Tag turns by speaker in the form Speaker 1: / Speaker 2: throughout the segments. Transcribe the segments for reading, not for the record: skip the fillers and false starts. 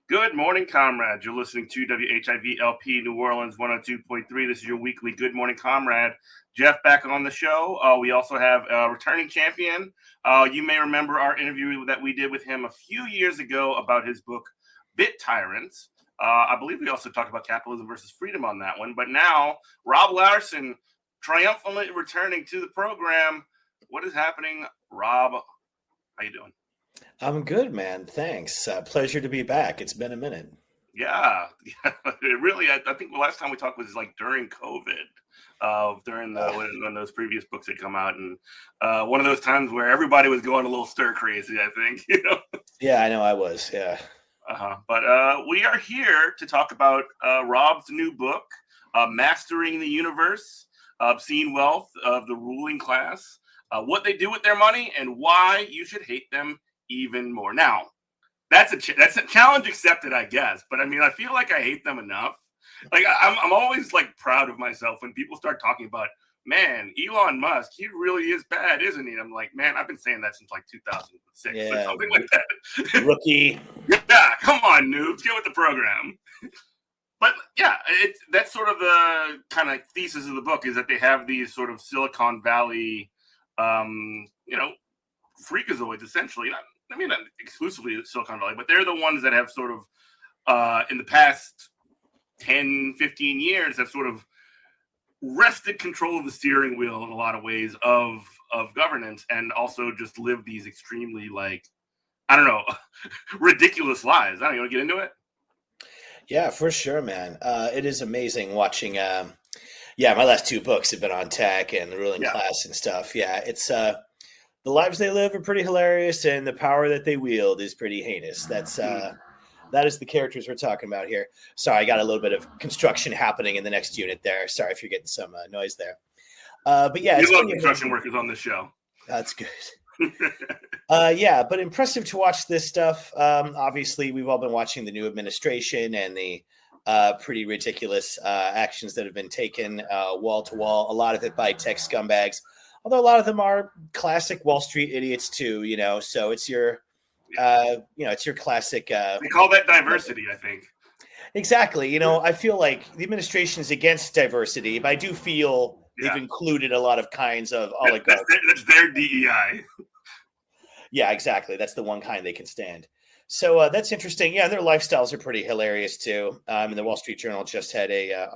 Speaker 1: Good morning, Comrade. You're listening to WHIV-LP New Orleans 102.3. This is your weekly Good Morning, Comrade. Jeff back on the show. We also have a returning champion. You may remember our interview that we did with him a few years ago about his book, Bit Tyrants. I believe we also talked about capitalism versus freedom on that one. But now, Rob Larson triumphantly returning to the program. What is happening, Rob? How you doing?
Speaker 2: I'm good, man. Thanks. Pleasure to be back. It's been a minute.
Speaker 1: Yeah. It really, I think the last time we talked was like during COVID, when those previous books had come out, and one of those times where everybody was going a little stir crazy, I think,
Speaker 2: Yeah, I know I was. Yeah.
Speaker 1: But we are here to talk about Rob's new book, Mastering the Universe, Obscene Wealth of the Ruling Class, what they do with their money, and why you should hate them even more. Now, that's a challenge accepted, I guess. But I mean, I feel like I hate them enough. Like I'm always like proud of myself when people start talking about, man, Elon Musk, he really is bad, isn't he? And I'm like, man, I've been saying that since like 2006 or something like that.
Speaker 2: Rookie.
Speaker 1: Yeah, come on, noobs, get with the program. But yeah, that's sort of the kind of thesis of the book, is that they have these sort of Silicon Valley, freakazoids, essentially. I mean, not exclusively Silicon Valley, but they're the ones that have sort of, in the past 10, 15 years, have sort of wrested control of the steering wheel in a lot of ways of governance, and also just live these extremely, like, I don't know, ridiculous lives. I don't know, you want to get into it?
Speaker 2: Yeah, for sure, man. It is amazing watching. My last two books have been on tech and the ruling class and stuff. Yeah, it's the lives they live are pretty hilarious, and the power that they wield is pretty heinous. That is the characters we're talking about here. Sorry, I got a little bit of construction happening in the next unit there. Sorry if you're getting some noise there. But yeah,
Speaker 1: you love construction workers on this show.
Speaker 2: That's good. But impressive to watch this stuff. Obviously, we've all been watching the new administration and the pretty ridiculous actions that have been taken wall to wall. A lot of it by tech scumbags, although a lot of them are classic Wall Street idiots too. So it's your, it's your classic.
Speaker 1: We call that diversity, I think.
Speaker 2: Exactly. I feel like the administration is against diversity, but I do feel they've included a lot of kinds of oligarchs.
Speaker 1: That's their DEI.
Speaker 2: Yeah, exactly. That's the one kind they can stand. So that's interesting. Yeah, their lifestyles are pretty hilarious too. And the Wall Street Journal just had a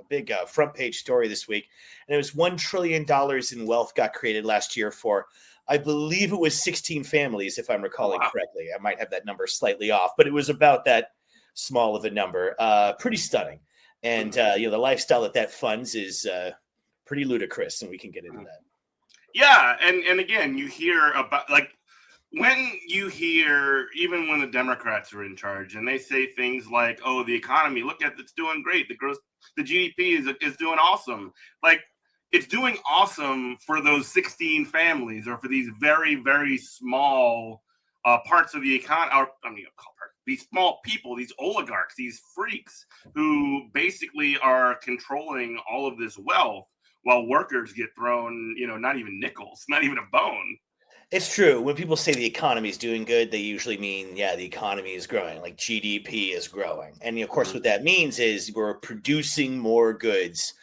Speaker 2: big front page story this week, and it was $1 trillion in wealth got created last year for, I believe it was 16 families, if I'm recalling correctly. I might have that number slightly off, but it was about that small of a number. Pretty stunning. And the lifestyle that funds is pretty ludicrous, and we can get into that.
Speaker 1: Yeah, and again, you hear about, like, when you hear, even when the Democrats are in charge, and they say things like, "Oh, the economy, look at it's doing great. The GDP is doing awesome." Like, it's doing awesome for those 16 families, or for these very, very small parts of the economy. These small people, these oligarchs, these freaks who basically are controlling all of this wealth, while workers get thrown, not even nickels, not even a bone.
Speaker 2: It's true. When people say the economy is doing good, they usually mean, the economy is growing, like GDP is growing. And of course, what that means is we're producing more goods,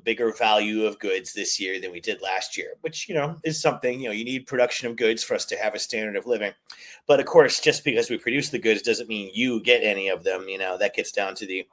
Speaker 2: bigger value of goods this year than we did last year, which, is something, you need production of goods for us to have a standard of living. But of course, just because we produce the goods doesn't mean you get any of them. That gets down to the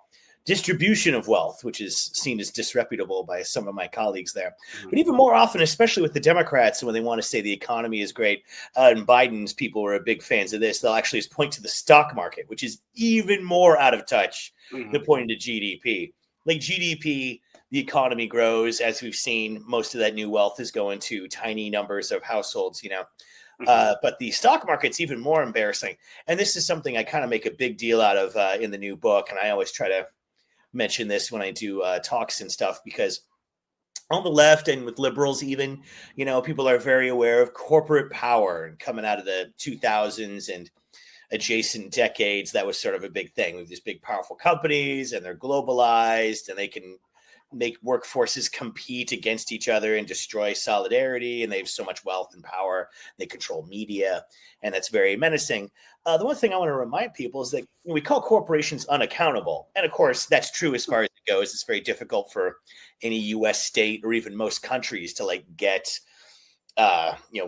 Speaker 2: distribution of wealth, which is seen as disreputable by some of my colleagues there. Mm-hmm. But even more often, especially with the Democrats, when they want to say the economy is great, and Biden's people are big fans of this, they'll actually just point to the stock market, which is even more out of touch than pointing to GDP. like GDP, the economy grows. As we've seen, most of that new wealth is going to tiny numbers of households, but the stock market's even more embarrassing. And this is something I kind of make a big deal out of in the new book. And I always try to mention this when I do talks and stuff, because on the left and with liberals even, people are very aware of corporate power, and coming out of the 2000s and adjacent decades, that was sort of a big thing with these big powerful companies, and they're globalized and they can make workforces compete against each other and destroy solidarity, and they have so much wealth and power. They control media, and that's very menacing. The one thing I want to remind people is that we call corporations unaccountable, and of course that's true as far as it goes. It's very difficult for any U.S. state or even most countries to get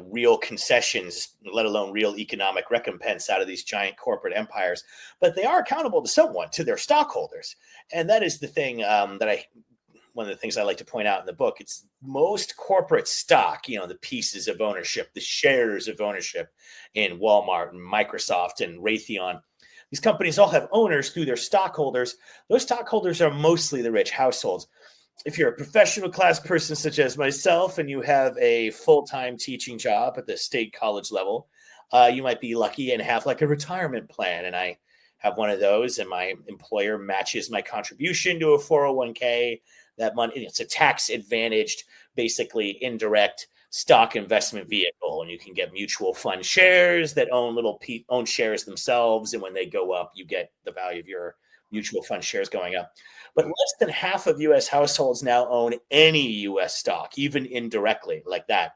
Speaker 2: real concessions, let alone real economic recompense out of these giant corporate empires. But they are accountable to someone, to their stockholders. And that is the thing one of the things I like to point out in the book. It's most corporate stock, the pieces of ownership, the shares of ownership in Walmart and Microsoft and Raytheon. These companies all have owners through their stockholders. Those stockholders are mostly the rich households. If you're a professional class person such as myself and you have a full-time teaching job at the state college level, you might be lucky and have a retirement plan. And I have one of those, and my employer matches my contribution to a 401k. That money, it's a tax-advantaged, basically indirect stock investment vehicle, and you can get mutual fund shares that own shares themselves, and when they go up, you get the value of your mutual fund shares going up. But less than half of U.S. households now own any U.S. stock, even indirectly like that.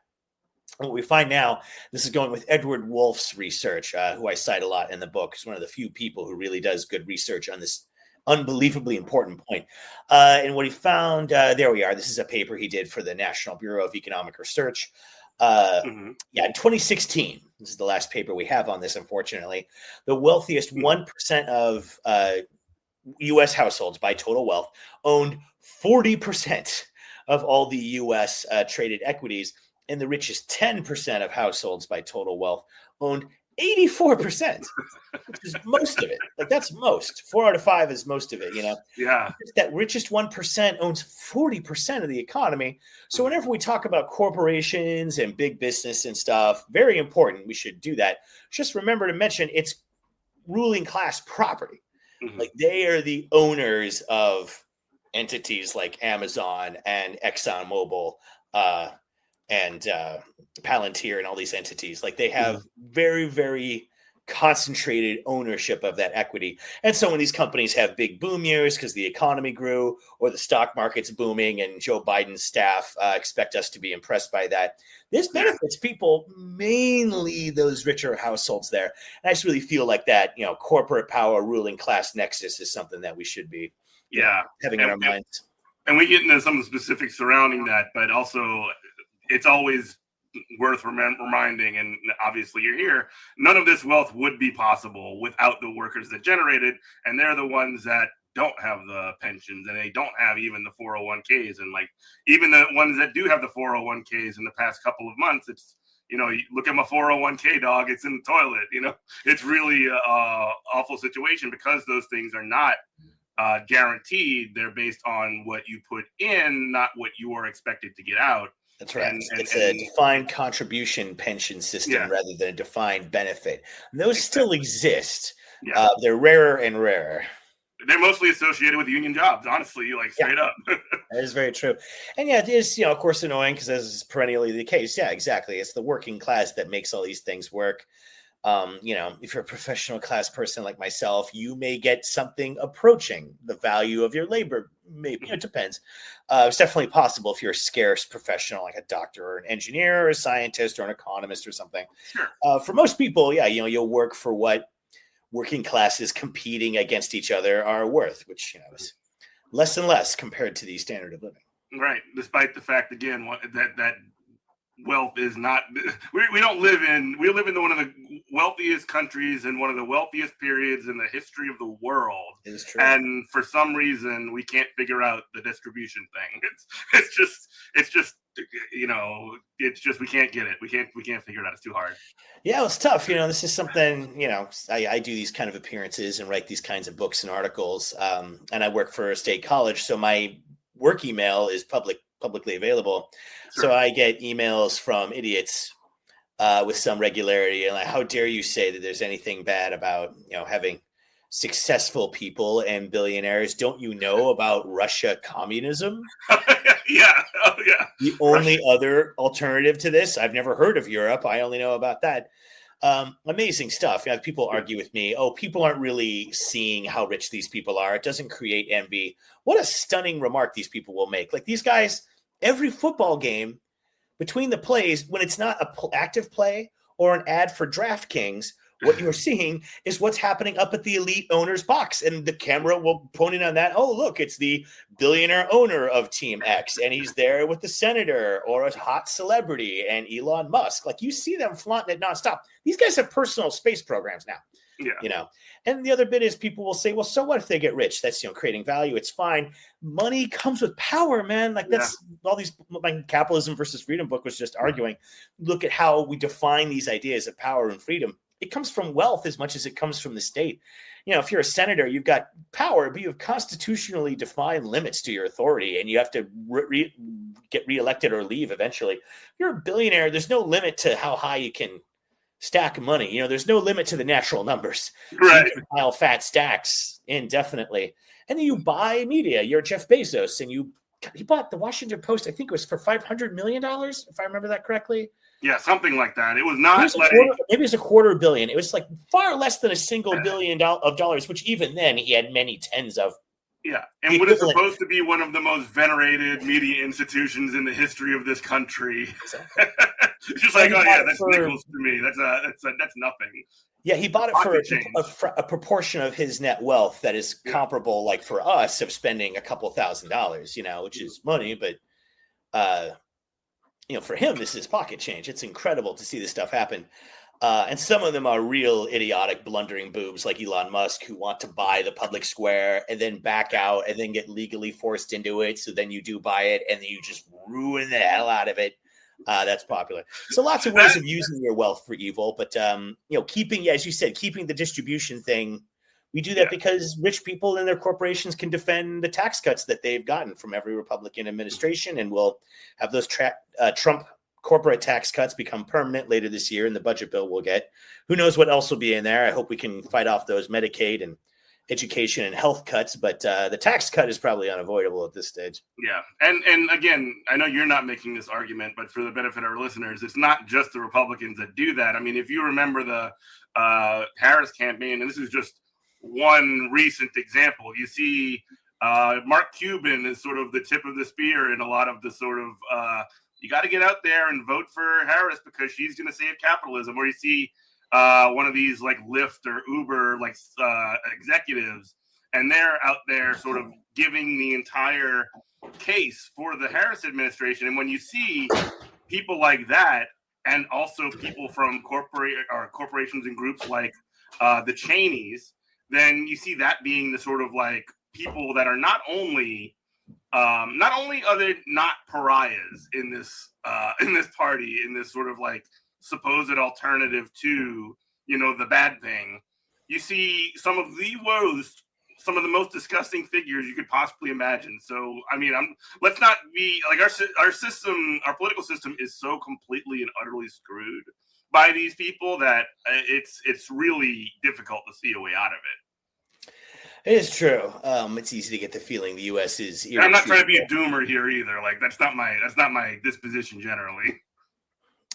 Speaker 2: And what we find now, this is going with Edward Wolf's research, who I cite a lot in the book. He's one of the few people who really does good research on this unbelievably important point. And what he found, there we are. This is a paper he did for the National Bureau of Economic Research. In 2016, this is the last paper we have on this, unfortunately, the wealthiest 1% of U.S. households by total wealth owned 40% of all the U.S. traded equities, and the richest 10% of households by total wealth owned 84%, which is most of it. That's most. 4 out of 5 is most of it,
Speaker 1: Yeah.
Speaker 2: That richest 1% owns 40% of the economy. So whenever we talk about corporations and big business and stuff, very important, we should do that. Just remember to mention it's ruling class property. They are the owners of entities like Amazon and ExxonMobil and Palantir and all these entities. They have very, very concentrated ownership of that equity. And so when these companies have big boom years because the economy grew or the stock market's booming and Joe Biden's staff expect us to be impressed by that, this benefits people, mainly those richer households there. And I just really feel like that, corporate power, ruling class nexus is something that we should be having in our minds.
Speaker 1: And we get into some of the specifics surrounding that, but also it's always worth reminding, and obviously you're here, none of this wealth would be possible without the workers that generate it, and they're the ones that don't have the pensions, and they don't have even the 401ks, and even the ones that do have the 401ks in the past couple of months, it's you look at my 401k, dog, it's in the toilet. It's really a awful situation because those things are not guaranteed. They're based on what you put in, not what you are expected to get out.
Speaker 2: That's right. It's a defined contribution pension system rather than a defined benefit. And those still exist. Yeah. They're rarer and rarer.
Speaker 1: They're mostly associated with union jobs, honestly, straight up.
Speaker 2: That is very true. And it is, of course, annoying because this is perennially the case. Yeah, exactly. It's the working class that makes all these things work. If you're a professional class person like myself, you may get something approaching the value of your labor. Maybe it depends. It's definitely possible if you're a scarce professional, like a doctor or an engineer or a scientist or an economist or something.
Speaker 1: Sure.
Speaker 2: For most people, you'll work for what working classes competing against each other are worth, which is less and less compared to the standard of living.
Speaker 1: Right. Despite the fact, again, that wealth is not, we live in one of the wealthiest countries and one of the wealthiest periods in the history of the world.
Speaker 2: It is true.
Speaker 1: And for some reason we can't figure out the distribution thing. It's just it's just we can't get it. We can't figure it out. It's too hard.
Speaker 2: Yeah, it's tough. This is something, I do these kind of appearances and write these kinds of books and articles. And I work for a state college. So my work email is publicly available.
Speaker 1: Sure.
Speaker 2: So I get emails from idiots with some regularity. And like, how dare you say that there's anything bad about, having successful people and billionaires? Don't you know about Russia communism?
Speaker 1: Yeah. Oh, yeah.
Speaker 2: The only other alternative to this, I've never heard of Europe. I only know about that. Amazing stuff. People argue with me, people aren't really seeing how rich these people are. It doesn't create envy. What a stunning remark these people will make. Like these guys, every football game between the plays, when it's not an active play or an ad for DraftKings, what you're seeing is what's happening up at the elite owner's box. And the camera will point in on that. Oh, look, it's the billionaire owner of Team X. And he's there with the senator or a hot celebrity and Elon Musk. Like you see them flaunting it nonstop. These guys have personal space programs now.
Speaker 1: Yeah.
Speaker 2: And the other bit is people will say, well, so what if they get rich? That's, creating value. It's fine. Money comes with power, man. Like that's all these, my Capitalism versus Freedom book was just arguing. Look at how we define these ideas of power and freedom. It comes from wealth as much as it comes from the state. If you're a senator, you've got power, but you have constitutionally defined limits to your authority, and you have to get reelected or leave eventually. If you're a billionaire, there's no limit to how high you can stack money. There's no limit to the natural numbers.
Speaker 1: Right.
Speaker 2: So you can pile fat stacks indefinitely. And then you buy media. You're Jeff Bezos, and he bought the Washington Post, I think it was for $500 million, if I remember that correctly.
Speaker 1: Yeah, something like that. It was not
Speaker 2: maybe it's $250 million. It was like far less than $1 billion of dollars, which even then he had many tens of.
Speaker 1: Yeah, and what is supposed to be one of the most venerated media institutions in the history of this country. Exactly. Just like, that's nickels to me. That's nothing.
Speaker 2: Yeah, he bought it for a proportion of his net wealth that is comparable, like for us, of spending a couple $1,000s, which is money, but for him, this is pocket change. It's incredible to see this stuff happen. And some of them are real idiotic, blundering boobs like Elon Musk who want to buy the public square and then back out and then get legally forced into it. So then you do buy it and then you just ruin the hell out of it. That's popular. So lots of ways of using your wealth for evil. But, keeping, as you said, keeping the distribution thing. We do that because rich people and their corporations can defend the tax cuts that they've gotten from every Republican administration. And we'll have those Trump corporate tax cuts become permanent later this year in the budget bill we'll get. Who knows what else will be in there? I hope we can fight off those Medicaid and education and health cuts, but the tax cut is probably unavoidable at this stage.
Speaker 1: Yeah. And again, I know you're not making this argument, but for the benefit of our listeners, it's not just the Republicans that do that. I mean, if you remember the Harris campaign, and this is just one recent example, you see Mark Cuban is sort of the tip of the spear in a lot of the sort of you got to get out there and vote for Harris because she's going to save capitalism. Or you see one of these like Lyft or Uber like executives, and they're out there sort of giving the entire case for the Harris administration. And when you see people like that, and also people from corporations and groups like the Cheneys, then you see that being the sort of like people that are not only are they not pariahs in this party, in this sort of like supposed alternative to the bad thing. You see some of the most disgusting figures you could possibly imagine. So I mean, let's not be like our system, our political system is so completely and utterly screwed by these people that it's really difficult to see a way out of it.
Speaker 2: It is true. It's easy to get the feeling the U.S. is.
Speaker 1: I'm not trying to be a doomer here either. Like that's not my disposition generally.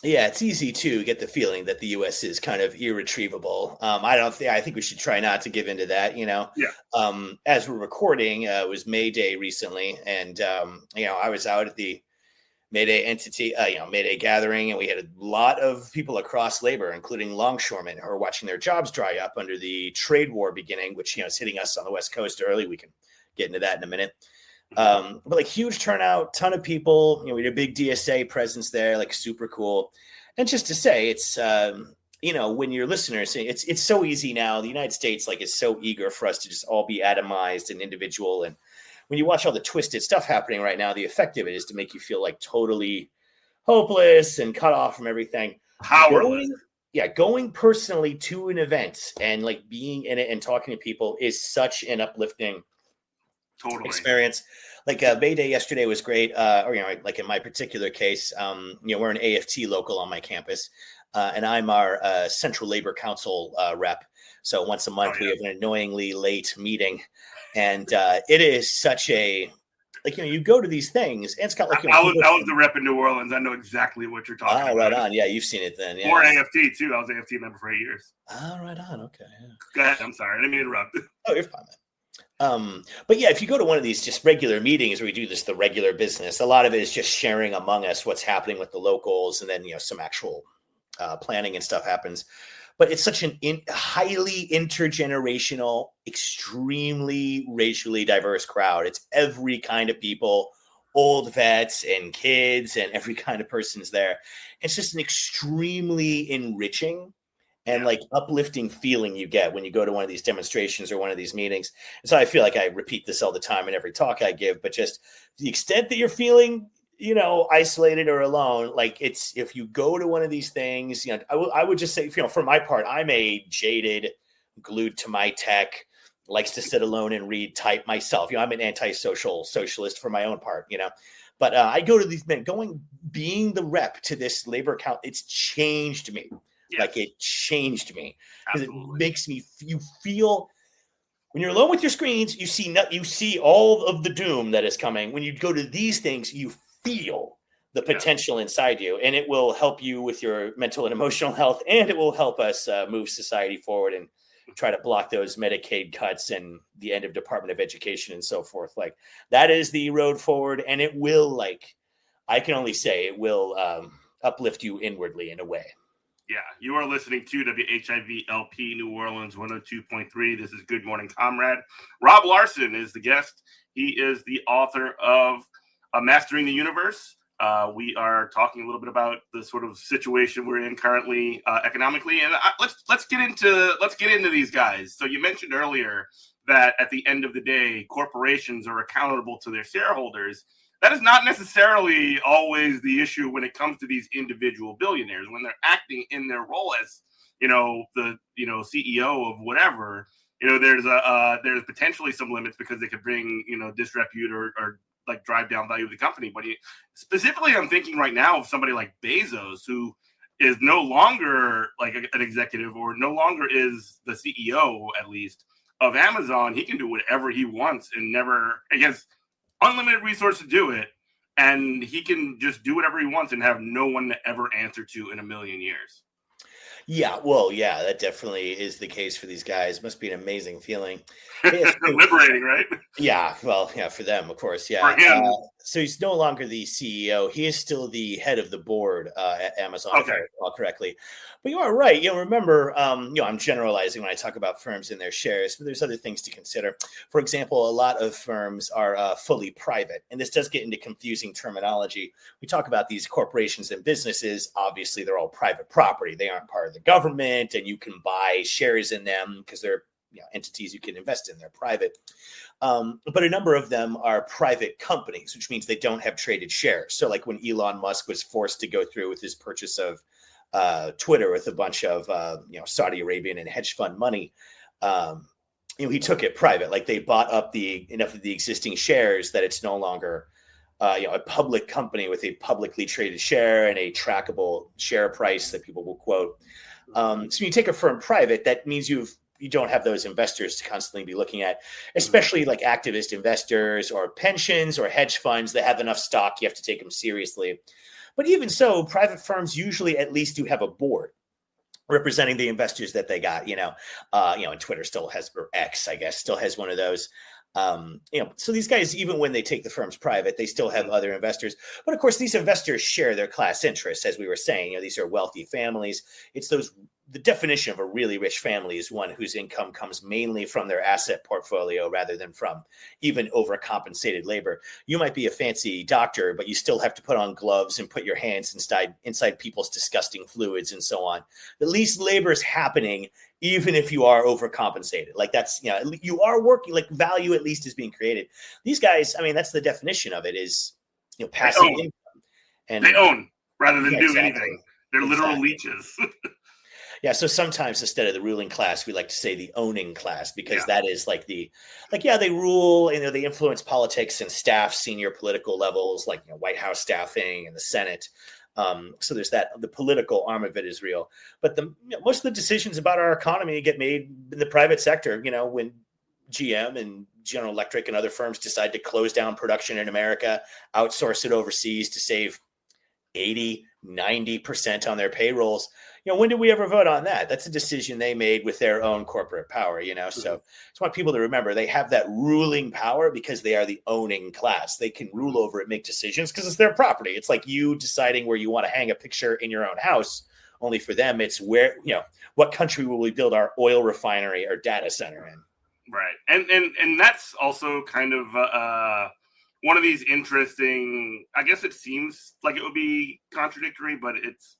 Speaker 2: Yeah, it's easy to get the feeling that the U.S. is kind of irretrievable. I think we should try not to give into that.
Speaker 1: Yeah.
Speaker 2: As we're recording, it was May Day recently, and I was out at the May Day gathering, and we had a lot of people across labor, including longshoremen, who are watching their jobs dry up under the trade war beginning, which is hitting us on the West Coast early. We can get into that in a minute. But like huge turnout, ton of people. We had a big DSA presence there, like super cool. And just to say, it's when your listeners, it's so easy now. The United States is so eager for us to just all be atomized and individual, and when you watch all the twisted stuff happening right now, the effect of it is to make you feel like totally hopeless and cut off from everything.
Speaker 1: Powerless.
Speaker 2: Going personally to an event and like being in it and talking to people is such an uplifting experience. Like Bay Day yesterday was great. Or, like in my particular case, we're an AFT local on my campus, and I'm our Central Labor Council rep. So once a month we have an annoyingly late meeting, and it is such a, like, you go to these things, and Scott, like,
Speaker 1: I was the rep in New Orleans. I know exactly what you're talking about.
Speaker 2: Oh, right on. Yeah, you've seen it then. Yeah.
Speaker 1: Or AFT too. I was AFT member for 8 years.
Speaker 2: Oh, right on. Okay. Yeah.
Speaker 1: Go ahead. I'm sorry. I didn't mean to interrupt.
Speaker 2: Oh, you're fine, man. But yeah, if you go to one of these just regular meetings where we do the regular business, a lot of it is just sharing among us what's happening with the locals, and then some actual planning and stuff happens. But it's such an highly intergenerational, extremely racially diverse crowd. It's every kind of people, old vets and kids, and every kind of person's there. It's just an extremely enriching and like uplifting feeling you get when you go to one of these demonstrations or one of these meetings. And so I feel like I repeat this all the time in every talk I give, but just the extent that you're feeling, isolated or alone, like if you go to one of these things, I would just say, for my part, I'm a jaded, glued to my tech, likes to sit alone and read type myself. I'm an antisocial socialist for my own part, but I go to these men being the rep to this labor account. It's changed me. Yes. Like it changed me because it makes you feel, when you're alone with your screens, you see all of the doom that is coming. When you go to these things, you feel the potential inside you, and it will help you with your mental and emotional health, and it will help us move society forward and try to block those Medicaid cuts and the end of Department of Education and so forth. Like that is the road forward, and it will, I can only say it will uplift you inwardly in a way.
Speaker 1: Yeah, you are listening to WHIV-LP New Orleans 102.3. This is Good Morning Comrade. Rob Larson is the guest. He is the author of Mastering the Universe. We are talking a little bit about the sort of situation we're in currently economically, and let's get into these guys. So you mentioned earlier that at the end of the day, corporations are accountable to their shareholders. That is not necessarily always the issue when it comes to these individual billionaires. When they're acting in their role as, the CEO of whatever, there's potentially some limits because they could bring, disrepute or like drive down value of the company. But specifically, I'm thinking right now of somebody like Bezos, who is no longer like an executive or no longer is the CEO, at least, of Amazon. He can do whatever he wants and never, I guess, unlimited resources to do it, and he can just do whatever he wants and have no one to ever answer to in a million years.
Speaker 2: Yeah, well, yeah, that definitely is the case for these guys. Must be an amazing feeling.
Speaker 1: Liberating, right?
Speaker 2: Yeah, well, yeah, for them, of course, yeah.
Speaker 1: For him.
Speaker 2: So he's no longer the CEO. He is still the head of the board at Amazon, if I recall correctly. But you are right. Remember, I'm generalizing when I talk about firms and their shares, but there's other things to consider. For example, a lot of firms are fully private, and this does get into confusing terminology. We talk about these corporations and businesses. Obviously, they're all private property. They aren't part of the government, and you can buy shares in them because they're entities you can invest in. They're private. But a number of them are private companies, which means they don't have traded shares. So like when Elon Musk was forced to go through with his purchase of Twitter with a bunch of Saudi Arabian and hedge fund money, he took it private. Like they bought up enough of the existing shares that it's no longer a public company with a publicly traded share and a trackable share price that people will quote. So when you take a firm private, that means you don't have those investors to constantly be looking at, especially like activist investors or pensions or hedge funds that have enough stock. You have to take them seriously. But even so, private firms usually at least do have a board representing the investors that they got, and Twitter still has, or X, I guess, still has one of those. So these guys, even when they take the firms private, they still have other investors. But of course, these investors share their class interests, as we were saying. These are wealthy families. It's the definition of a really rich family is one whose income comes mainly from their asset portfolio rather than from even overcompensated labor. You might be a fancy doctor, but you still have to put on gloves and put your hands inside people's disgusting fluids and so on. At least labor is happening even if you are overcompensated. Like that's, you are working, like value at least is being created. These guys, I mean, that's the definition of it is, passive income. And
Speaker 1: they own rather than do
Speaker 2: exactly,
Speaker 1: anything. They're literal leeches.
Speaker 2: Yeah, so sometimes instead of the ruling class, we like to say the owning class, because that is like they rule, they influence politics and staff, senior political levels, like White House staffing and the Senate. So there's that. The political arm of it is real, but most of the decisions about our economy get made in the private sector. When GM and General Electric and other firms decide to close down production in America, outsource it overseas to save 80-90% on their payrolls. When did we ever vote on that? That's a decision they made with their own corporate power, So I just want people to remember they have that ruling power because they are the owning class. They can rule over it, make decisions because it's their property. It's like you deciding where you want to hang a picture in your own house. Only for them, it's where, what country will we build our oil refinery or data center in?
Speaker 1: Right. And that's also kind of one of these interesting, I guess it seems like it would be contradictory, but it's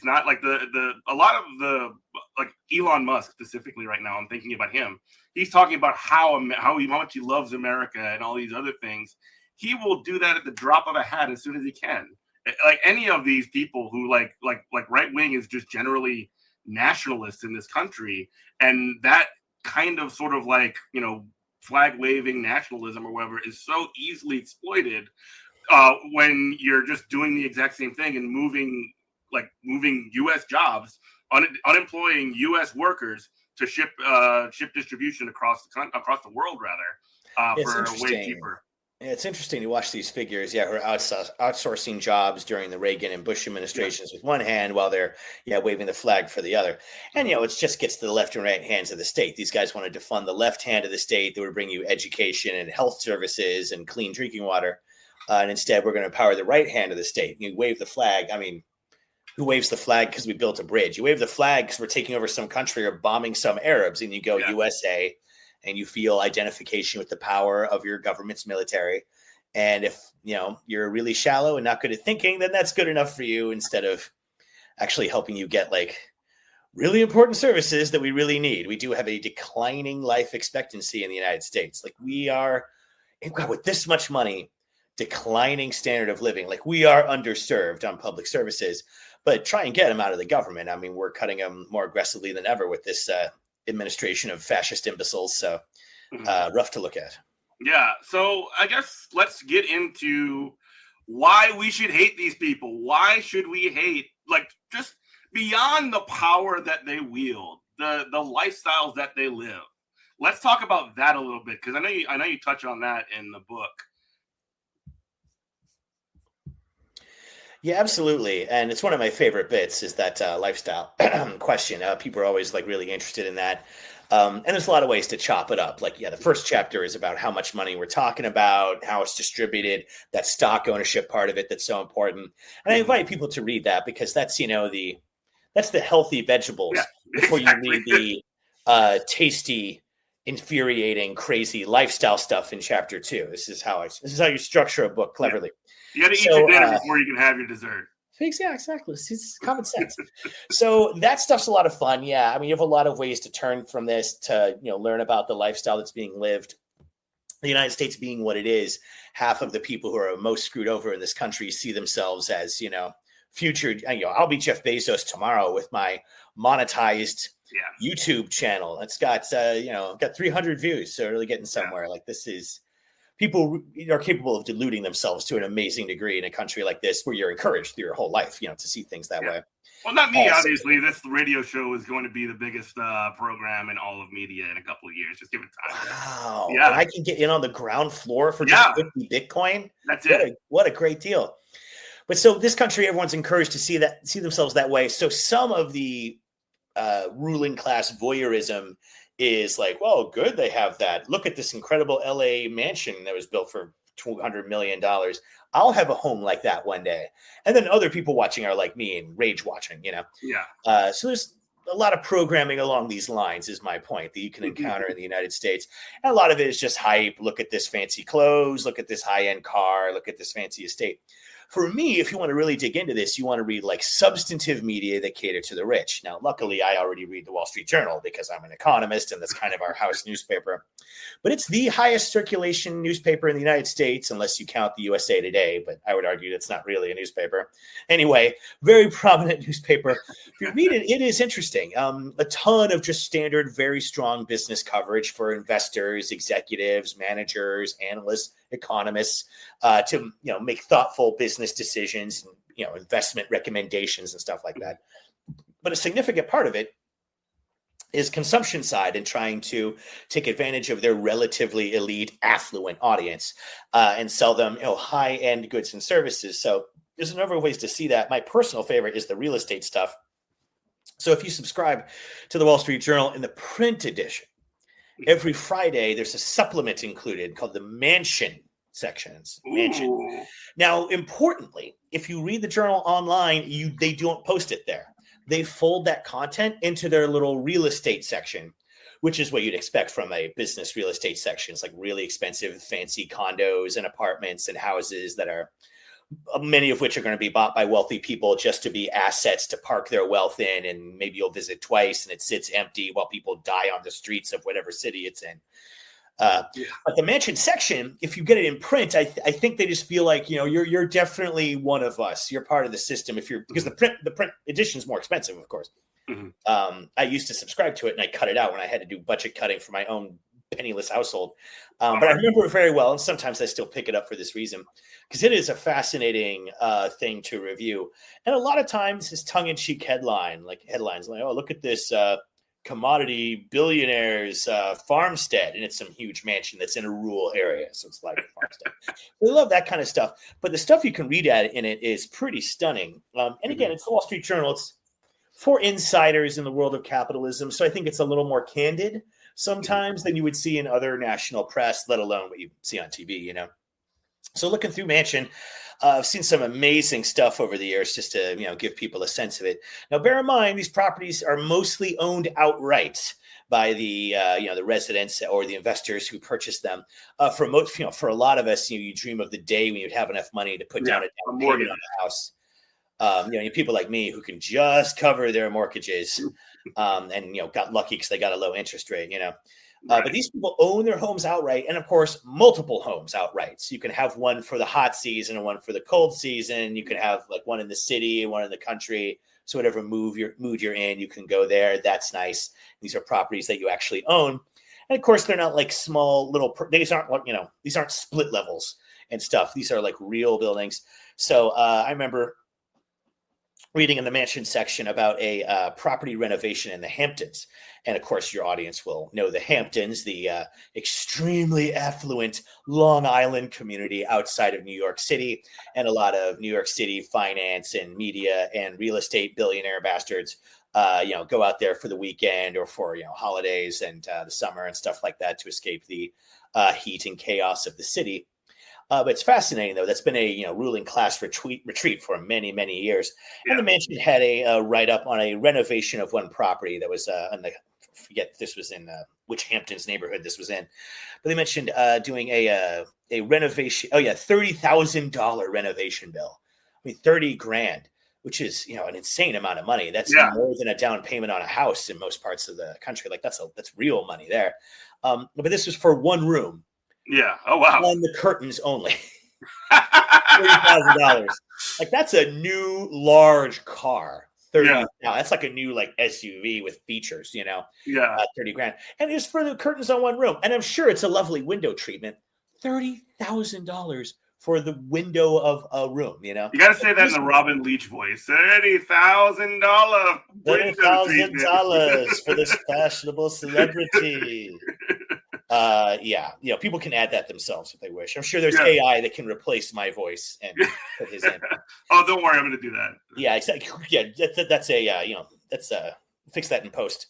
Speaker 1: not. Like a lot of the, like Elon Musk specifically right now, I'm thinking about him. He's talking about how much he loves America and all these other things. He will do that at the drop of a hat as soon as he can. Like any of these people who like right wing is just generally nationalist in this country, and that kind of sort of like, flag waving nationalism or whatever is so easily exploited when you're just doing the exact same thing and moving U.S. jobs, unemploying U.S. workers to ship distribution across the world rather for way cheaper.
Speaker 2: Yeah, it's interesting to watch these figures. Yeah, who are outsourcing jobs during the Reagan and Bush administrations with one hand while they're waving the flag for the other. And it just gets to the left and right hands of the state. These guys wanted to fund the left hand of the state. They would bring you education and health services and clean drinking water. And instead, we're going to empower the right hand of the state. You wave the flag. I mean, who waves the flag because we built a bridge? You wave the flag because we're taking over some country or bombing some Arabs, and you go USA. And you feel identification with the power of your government's military. And if, you're really shallow and not good at thinking, then that's good enough for you instead of actually helping you get like really important services that we really need. We do have a declining life expectancy in the United States. Like we are, with this much money, declining standard of living. Like we are underserved on public services, but try and get them out of the government. I mean, we're cutting them more aggressively than ever with this administration of fascist imbeciles. So rough to look at.
Speaker 1: Yeah. So I guess let's get into why we should hate these people. Why should we hate, like, just beyond the power that they wield, the lifestyles that they live? Let's talk about that a little bit, because I know you touch on that in the book.
Speaker 2: Yeah, absolutely. And it's one of my favorite bits is that lifestyle question. People are always like really interested in that. And there's a lot of ways to chop it up. Like, the first chapter is about how much money we're talking about, how it's distributed, that stock ownership part of it that's so important. And I invite people to read that because that's, that's the healthy vegetables before you read the tasty, infuriating, crazy lifestyle stuff in chapter 2. This is how you structure a book cleverly.
Speaker 1: You got to eat your dinner before you can have your dessert.
Speaker 2: Yeah, exactly. It's common sense. So that stuff's a lot of fun. Yeah. I mean, you have a lot of ways to turn from this to, learn about the lifestyle that's being lived. The United States being what it is, half of the people who are most screwed over in this country see themselves as, future, I'll be Jeff Bezos tomorrow with my monetized YouTube channel. It's got, got 300 views. So really getting somewhere. Like this is, people are capable of deluding themselves to an amazing degree in a country like this where you're encouraged through your whole life, to see things that way.
Speaker 1: Well, not me, obviously. This radio show is going to be the biggest program in all of media in a couple of years. Just give it time.
Speaker 2: Wow. Yeah. And I can get in on the ground floor for just 50 Bitcoin.
Speaker 1: That's it.
Speaker 2: What a great deal. But so this country, everyone's encouraged to see themselves that way. So some of the ruling class voyeurism is like, well, good, they have that. Look at this incredible LA mansion that was built for $200 million. I'll have a home like that one day. And then other people watching are like me and rage watching, So there's a lot of programming along these lines is my point that you can encounter in the United States. And a lot of it is just hype. Look at this fancy clothes. Look at this high-end car. Look at this fancy estate. For me, if you want to really dig into this, you want to read like substantive media that cater to the rich. Now, luckily, I already read the Wall Street Journal because I'm an economist and that's kind of our house newspaper. But it's the highest circulation newspaper in the United States, unless you count the USA Today. But I would argue that's not really a newspaper. Anyway, very prominent newspaper. If you read it, it is interesting. A ton of just standard, very strong business coverage for investors, executives, managers, analysts, economists to make thoughtful business decisions and investment recommendations and stuff like that. But a significant part of it is consumption side and trying to take advantage of their relatively elite, affluent audience and sell them high-end goods and services. So there's a number of ways to see that. My personal favorite is the real estate stuff. So if you subscribe to the Wall Street Journal in the print edition, every Friday there's a supplement included called the Mansion sections. Mansion. Now, importantly, if you read the Journal online, they don't post it there. They fold that content into their little real estate section, which is what you'd expect from a business real estate section. It's like really expensive, fancy condos and apartments and houses that are many of which are going to be bought by wealthy people just to be assets to park their wealth in. And maybe you'll visit twice and it sits empty while people die on the streets of whatever city it's in. But the Mansion section, if you get it in print, I think they just feel like, you're definitely one of us. You're part of the system because the print edition is more expensive, of course. Mm-hmm. I used to subscribe to it and I cut it out when I had to do budget cutting for my own penniless household. But I remember it very well. And sometimes I still pick it up for this reason, because it is a fascinating thing to review. And a lot of times it's tongue-in-cheek headlines like, oh, look at this commodity billionaires farmstead, and it's some huge mansion that's in a rural area, so it's like a farmstead. We love that kind of stuff, but the stuff you can read in it is pretty stunning. And again, it's the Wall Street Journal. It's for insiders in the world of capitalism, so I think it's a little more candid sometimes than you would see in other national press, let alone what you see on TV. So looking through Mansion, I've seen some amazing stuff over the years just to, give people a sense of it. Now, bear in mind, these properties are mostly owned outright by the residents or the investors who purchase them. For a lot of us, you dream of the day when you'd have enough money to put down a down payment on a house. People like me who can just cover their mortgages and got lucky because they got a low interest rate, Right. But these people own their homes outright, and of course, multiple homes outright. So you can have one for the hot season and one for the cold season. You can have like one in the city and one in the country. So whatever mood you're in, you can go there. That's nice. These are properties that you actually own, and of course, they're not like small little. These aren't split levels and stuff. These are like real buildings. So I remember reading in the Mansion section about a property renovation in the Hamptons. And of course, your audience will know the Hamptons, the extremely affluent Long Island community outside of New York City. And a lot of New York City finance and media and real estate billionaire bastards, go out there for the weekend or for, holidays and the summer and stuff like that to escape the heat and chaos of the city. But it's fascinating, though. That's been a ruling class retreat for many, many years. Yeah. And the Mansion had a write-up on a renovation of one property that was I forget this was in which Hamptons neighborhood this was in. But they mentioned doing a renovation. Oh, yeah, $30,000 renovation bill. I mean, $30,000, which is, an insane amount of money. That's more than a down payment on a house in most parts of the country. Like that's real money there. But this was for one room.
Speaker 1: Yeah. Oh, wow.
Speaker 2: On the curtains only. $30,000. Like that's a new large car. Now that's like a new SUV with features, Yeah. $30,000. And it's for the curtains on one room. And I'm sure it's a lovely window treatment. $30,000 for the window of a room, You
Speaker 1: got to say that in the Robin Leach voice. $30,000.
Speaker 2: $30,000 for this fashionable celebrity. People can add that themselves if they wish. I'm sure there's AI that can replace my voice and put his in.
Speaker 1: Oh, don't worry, I'm going to do that.
Speaker 2: Yeah, exactly. Yeah, that's fix that in post.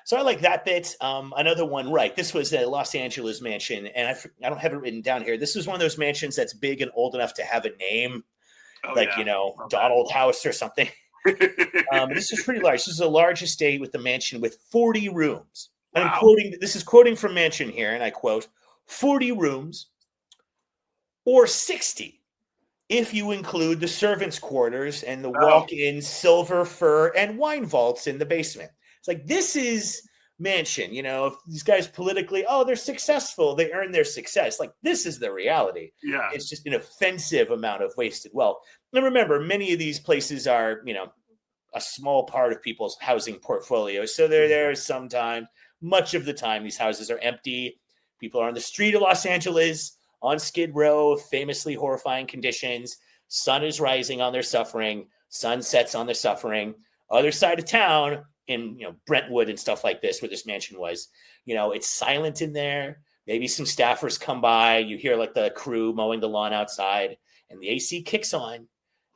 Speaker 2: So I like that bit. Another one, right? This was a Los Angeles mansion, and I don't have it written down here. This was one of those mansions that's big and old enough to have a name, Donald House or something. This is pretty large. This is a large estate with the mansion with 40 rooms. Wow. I'm quoting. This is quoting from Mansion here, and I quote: 40 rooms or 60 if you include the servants' quarters and the
Speaker 1: Oh.
Speaker 2: walk-in silver, fur, and wine vaults in the basement. It's like, this is mansion. If these guys politically, they're successful, they earn their success. Like, this is the reality.
Speaker 1: Yeah.
Speaker 2: It's just an offensive amount of wasted wealth. And remember, many of these places are, a small part of people's housing portfolio. So they're there sometimes. Much of the time, these houses are empty. People are on the street of Los Angeles, on Skid Row, famously horrifying conditions. Sun is rising on their suffering. Sun sets on their suffering. Other side of town, in Brentwood and stuff like this, where this mansion was, it's silent in there. Maybe some staffers come by. You hear like the crew mowing the lawn outside, and the AC kicks on,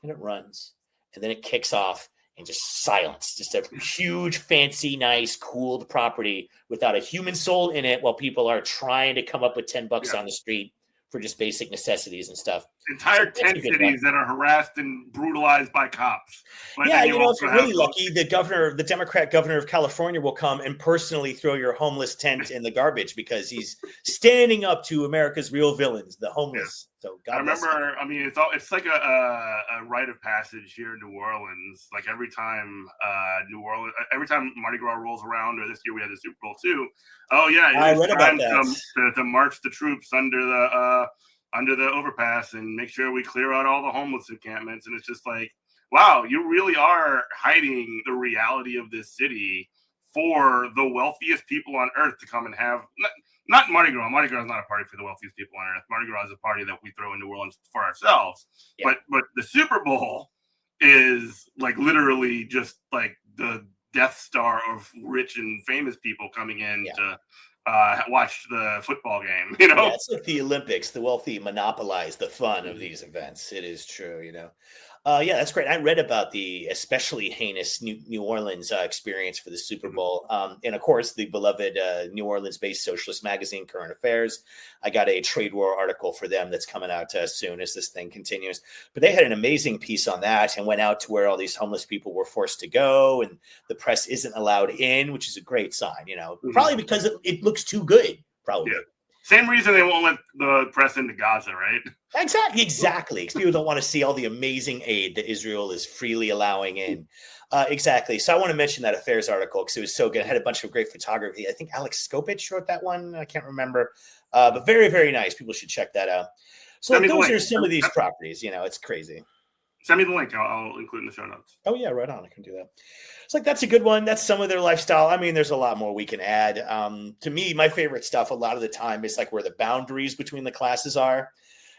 Speaker 2: and it runs, and then it kicks off. And just silence, just a huge, fancy, nice, cooled property without a human soul in it while people are trying to come up with $10 on the street for just basic necessities and stuff.
Speaker 1: Entire tent cities that are harassed and brutalized by cops. But
Speaker 2: if you're really lucky, the Democrat governor of California will come and personally throw your homeless tent in the garbage because he's standing up to America's real villains, the homeless. So God bless him.
Speaker 1: I mean, it's like a rite of passage here in New Orleans. Like every time every time Mardi Gras rolls around, or this year we had the Super Bowl too. Oh yeah,
Speaker 2: I read about that.
Speaker 1: To march the troops under the overpass and make sure we clear out all the homeless encampments. And it's just like, wow, you really are hiding the reality of this city for the wealthiest people on earth to come and have. Not Mardi Gras. Mardi Gras is not a party for the wealthiest people on earth. Mardi Gras is a party that we throw in New Orleans for ourselves. Yeah. But the Super Bowl is like literally just like the Death Star of rich and famous people coming in to watch the football game.
Speaker 2: Yeah, it's like the Olympics. The wealthy monopolize the fun of these events. It is true. Yeah, that's great. I read about the especially heinous New Orleans experience for the Super Bowl. And of course, the beloved New Orleans-based socialist magazine, Current Affairs. I got a trade war article for them that's coming out soon as this thing continues. But they had an amazing piece on that and went out to where all these homeless people were forced to go. And the press isn't allowed in, which is a great sign, probably because it looks too good, probably. Yeah.
Speaker 1: Same reason they won't let the press into Gaza, right?
Speaker 2: Exactly. Because people don't want to see all the amazing aid that Israel is freely allowing in. Exactly. So I want to mention that Affairs article because it was so good. It had a bunch of great photography. I think Alex Skopich wrote that one. I can't remember. But very, very nice. People should check that out. So those are some of these properties. It's crazy.
Speaker 1: Send me the link. I'll include in the show notes.
Speaker 2: Oh, yeah, right on. I can do that. It's like, that's a good one. That's some of their lifestyle. I mean, there's a lot more we can add. To me, my favorite stuff a lot of the time is like where the boundaries between the classes are.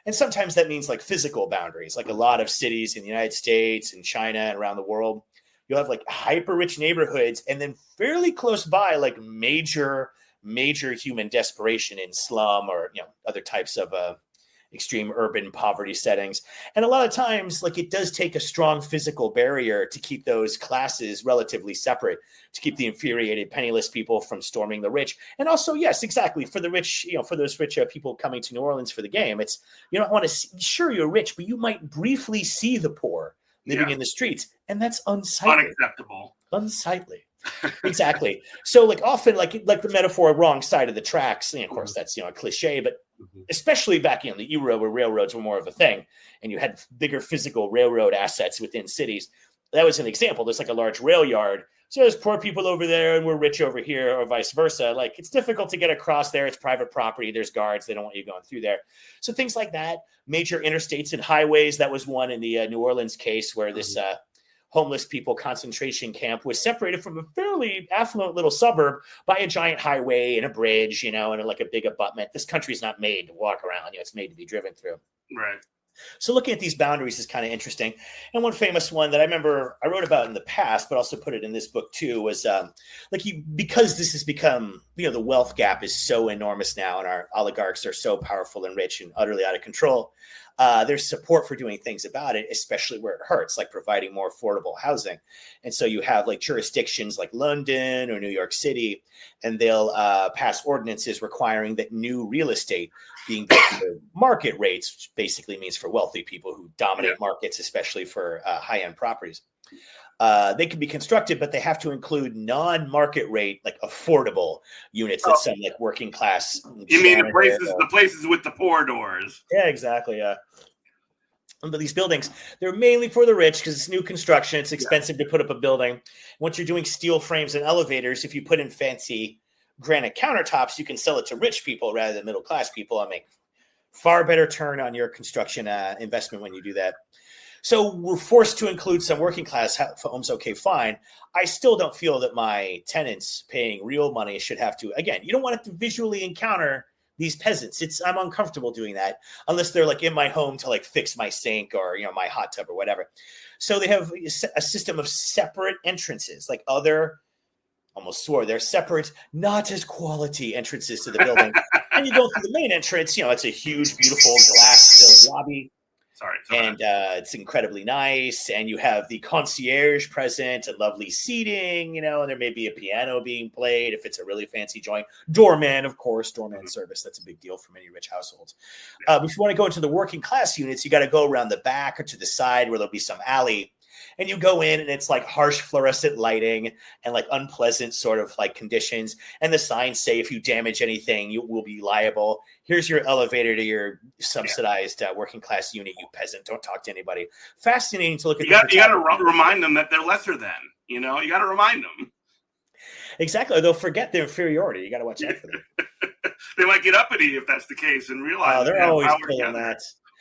Speaker 2: And sometimes that means like physical boundaries, like a lot of cities in the United States and China and around the world. You'll have like hyper rich neighborhoods and then fairly close by, like major human desperation in slum or, other types of extreme urban poverty settings. And a lot of times, like, it does take a strong physical barrier to keep those classes relatively separate, to keep the infuriated, penniless people from storming the rich. And also, yes, exactly, for the rich, for those rich people coming to New Orleans for the game, it's, you don't want to see, sure, you're rich, but you might briefly see the poor living in the streets. And that's unsightly.
Speaker 1: Unacceptable.
Speaker 2: Unsightly. Exactly. So like often like the metaphor wrong side of the tracks, of course that's a cliche, but especially back in the era where railroads were more of a thing and you had bigger physical railroad assets within cities, that was an example. There's like a large rail yard, so there's poor people over there and we're rich over here, or vice versa. Like, it's difficult to get across there. It's private property. There's guards. They don't want you going through there. So things like that. Major interstates and highways. That was one in the New Orleans case where this homeless people concentration camp was separated from a fairly affluent little suburb by a giant highway and a bridge, and like a big abutment. This country's not made to walk around, it's made to be driven through.
Speaker 1: Right.
Speaker 2: So looking at these boundaries is kind of interesting. And one famous one that I remember I wrote about in the past, but also put it in this book too, was because this has become, the wealth gap is so enormous now and our oligarchs are so powerful and rich and utterly out of control. There's support for doing things about it, especially where it hurts, like providing more affordable housing. And so you have like jurisdictions like London or New York City, and they'll pass ordinances requiring that new real estate being built for market rates, which basically means for wealthy people who dominate markets, especially for high-end properties. They can be constructed, but they have to include non-market rate, like affordable units that some like working class.
Speaker 1: You mean the places with the poor doors?
Speaker 2: Yeah, exactly. Yeah. But these buildings, they're mainly for the rich because it's new construction. It's expensive to put up a building. Once you're doing steel frames and elevators, if you put in fancy granite countertops, you can sell it to rich people rather than middle class people and make far better turn on your construction investment when you do that. So we're forced to include some working class homes. Okay, fine. I still don't feel that my tenants paying real money should have to. Again, you don't want to visually encounter these peasants. I'm uncomfortable doing that unless they're like in my home to like fix my sink or my hot tub or whatever. So they have a system of separate entrances, like other. Almost swore they're separate, not as quality entrances to the building. And you go through the main entrance. It's a huge, beautiful glass-filled lobby.
Speaker 1: Sorry.
Speaker 2: And it's incredibly nice. And you have the concierge present and lovely seating, and there may be a piano being played if it's a really fancy joint. Doorman, of course, service. That's a big deal for many rich households. But if you want to go into the working class units, you got to go around the back or to the side where there'll be some alley. And you go in and it's like harsh fluorescent lighting and like unpleasant sort of like conditions. And the signs say if you damage anything, you will be liable. Here's your elevator to your subsidized working class unit, you peasant. Don't talk to anybody. Fascinating to look at.
Speaker 1: You got to remind them that they're lesser than. You got to remind them.
Speaker 2: Exactly. They'll forget their inferiority. You got to watch out for them.
Speaker 1: They might get uppity if that's the case and realize
Speaker 2: they're always pulling that.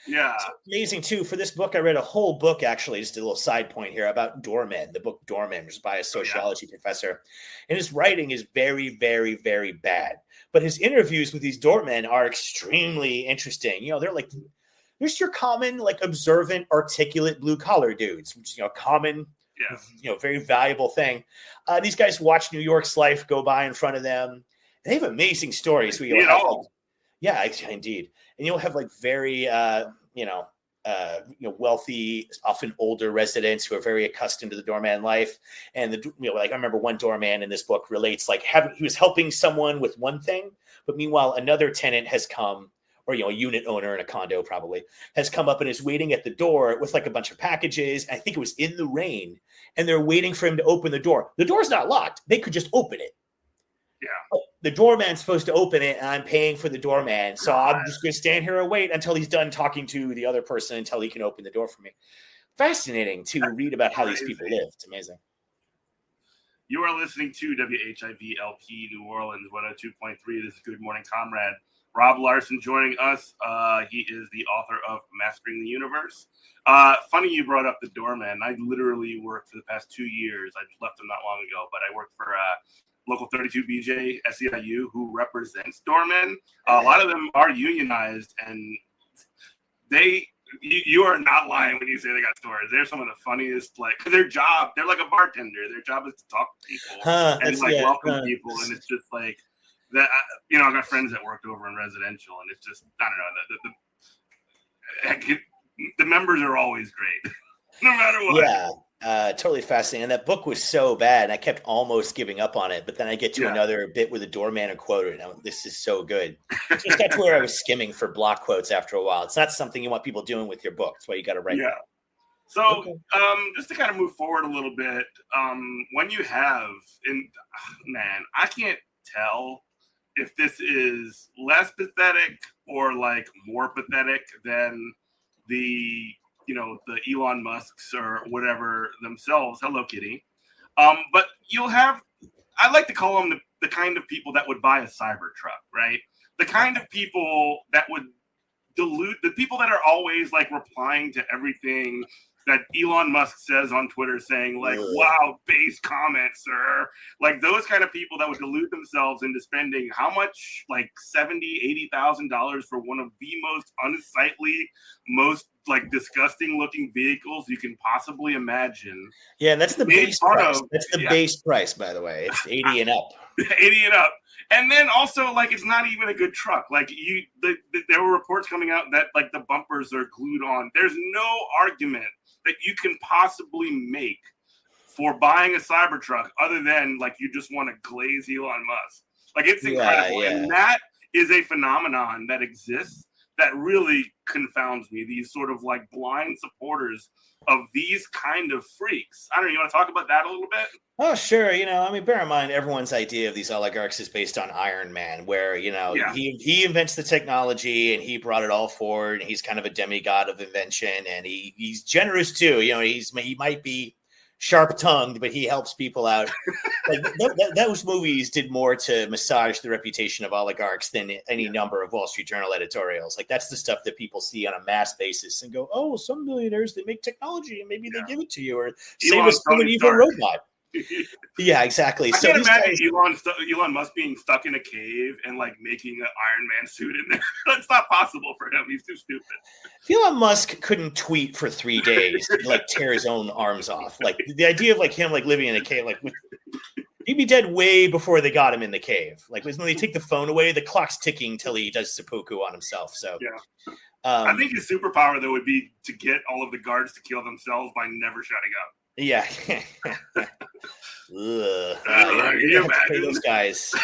Speaker 1: Yeah.
Speaker 2: It's amazing, too. For this book, I read a whole book, actually, just a little side point here about doormen, the book Doormen, which is by a sociology professor. And his writing is very, very, very bad. But his interviews with these doormen are extremely interesting. They're like, there's your common, like, observant, articulate, blue-collar dudes, which is, common, very valuable thing. These guys watch New York's life go by in front of them. They have amazing stories. Yeah, indeed. And you'll have like very, wealthy, often older residents who are very accustomed to the doorman life. And I remember one doorman in this book relates he was helping someone with one thing, but meanwhile another tenant has come, or a unit owner in a condo probably has come up and is waiting at the door with like a bunch of packages. I think it was in the rain, and they're waiting for him to open the door. The door's not locked; they could just open it.
Speaker 1: Yeah.
Speaker 2: The doorman's supposed to open it, and I'm paying for the doorman. So I'm just going to stand here and wait until he's done talking to the other person until he can open the door for me. Fascinating to read about how these people live. It's amazing.
Speaker 1: You are listening to WHIVLP New Orleans 102.3. This is Good Morning Comrade. Rob Larson joining us. He is the author of Mastering the Universe. Funny you brought up the doorman. I literally worked for the past 2 years. I just left them not long ago, but I worked for Local 32 BJ SEIU, who represents doormen. A lot of them are unionized, and you are not lying when you say they got stories. They're some of the funniest, because they're like a bartender. Their job is to talk to people and welcome people, and it's just like that. I got friends that worked over in residential, and it's just, I don't know, the members are always great, no matter what.
Speaker 2: Yeah. Totally fascinating. And that book was so bad, and I kept almost giving up on it. But then I get to another bit with a doorman and quote it. This is so good. So it's got to where I was skimming for block quotes after a while. It's not something you want people doing with your book. That's why you got to write.
Speaker 1: Yeah. So just to kind of move forward a little bit, when you have, I can't tell if this is less pathetic or like more pathetic than the Elon Musks or whatever themselves. Hello, Kitty. But you'll have, I like to call them the kind of people that would buy a Cybertruck, right? The kind of people that would the people that are always like replying to everything that Elon Musk says on Twitter, saying like, wow, base comments, sir. Like those kind of people that would delude themselves into spending how much, like $70,000-$80,000 for one of the most unsightly, most like disgusting looking vehicles you can possibly imagine.
Speaker 2: Yeah, and that's the base price. That's the base price, by the way. It's 80 and up.
Speaker 1: 80 and up. And then also, like, it's not even a good truck. Like, there were reports coming out that, like, the bumpers are glued on. There's no argument that you can possibly make for buying a Cybertruck other than, like, you just want to glaze Elon Musk. Like, it's incredible. Yeah. And that is a phenomenon that exists that really confounds me. These sort of like blind supporters of these kind of freaks. I don't know. You want to talk about that a little bit?
Speaker 2: Oh, sure. I mean, bear in mind, everyone's idea of these oligarchs is based on Iron Man, where, he invents the technology and he brought it all forward. And he's kind of a demigod of invention, and he's generous too. He might be sharp tongued, but he helps people out. Like those movies did more to massage the reputation of oligarchs than any number of Wall Street Journal editorials. Like that's the stuff that people see on a mass basis and go, "Oh, some millionaires, they make technology and maybe they give it to you, or save us from an evil robot." Yeah, exactly.
Speaker 1: I can't imagine Elon Musk being stuck in a cave and like making an Iron Man suit in there. That's not possible for him. He's too stupid.
Speaker 2: Elon Musk couldn't tweet for 3 days, like tear his own arms off. Like the idea of like him like living in a cave, like he'd be dead way before they got him in the cave. Like when they take the phone away, the clock's ticking till he does seppuku on himself. So
Speaker 1: yeah. I think his superpower though would be to get all of the guards to kill themselves by never shutting up.
Speaker 2: Yeah. You have to pay those guys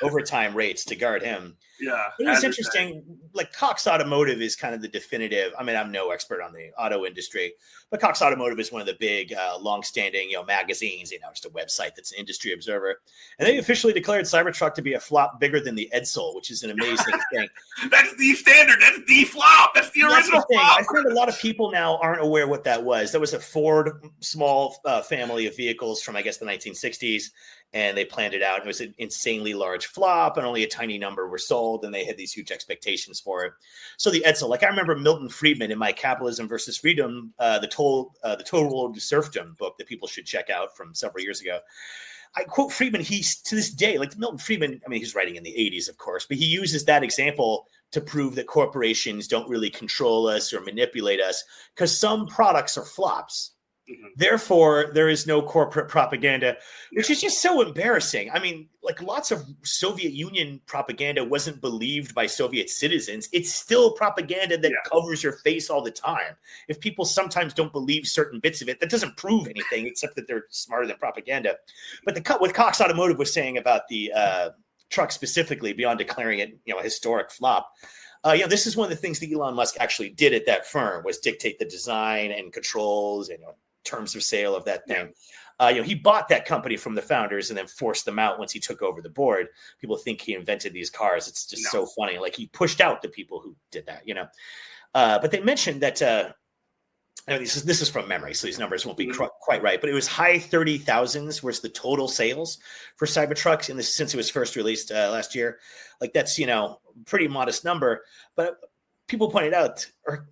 Speaker 2: overtime rates to guard him.
Speaker 1: Yeah.
Speaker 2: It was interesting. Like Cox Automotive is kind of the definitive. I mean, I'm no expert on the auto industry, but Cox Automotive is one of the big, long-standing, magazines. Just a website that's an industry observer, and they officially declared Cybertruck to be a flop bigger than the Edsel, which is an amazing thing.
Speaker 1: That's the standard. That's the flop. That's the original flop.
Speaker 2: I think a lot of people now aren't aware what that was. That was a Ford small family of vehicles from, I guess, the 1960s. And they planned it out. It was an insanely large flop, and only a tiny number were sold, and they had these huge expectations for it. So the Edsel, like I remember Milton Friedman in my Capitalism versus Freedom, the Total Road to Serfdom book that people should check out from several years ago. I quote Friedman, he's to this day, like Milton Friedman, I mean, he's writing in the 80s, of course, but he uses that example to prove that corporations don't really control us or manipulate us because some products are flops. Therefore, there is no corporate propaganda, which is just so embarrassing. I mean, like lots of Soviet Union propaganda wasn't believed by Soviet citizens. It's still propaganda that covers your face all the time. If people sometimes don't believe certain bits of it, that doesn't prove anything except that they're smarter than propaganda. But what Cox Automotive was saying about the truck specifically, beyond declaring it, a historic flop, this is one of the things that Elon Musk actually did at that firm was dictate the design and controls and terms of sale of that thing. He bought that company from the founders and then forced them out once he took over the board. People think he invented these cars. It's just so funny. Like he pushed out the people who did that, But they mentioned that this is from memory, so these numbers won't be quite right, but it was high 30,000s was the total sales for Cybertrucks since it was first released last year. Like that's pretty modest number, but people pointed out, or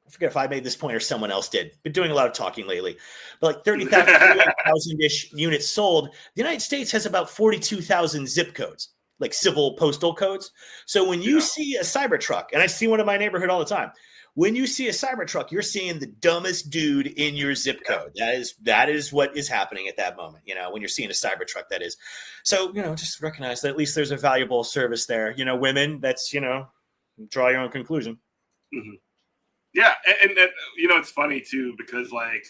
Speaker 2: I forget if I made this point or someone else did. Been doing a lot of talking lately. But like 30,000-ish units sold. The United States has about 42,000 zip codes, like civil postal codes. So when you see a Cybertruck, and I see one in my neighborhood all the time, when you see a Cybertruck, you're seeing the dumbest dude in your zip code. That is what is happening at that moment, when you're seeing a Cybertruck, that is. So, just recognize that at least there's a valuable service there. Women, that's, draw your own conclusion.
Speaker 1: Mm-hmm. Yeah, and it's funny too because like,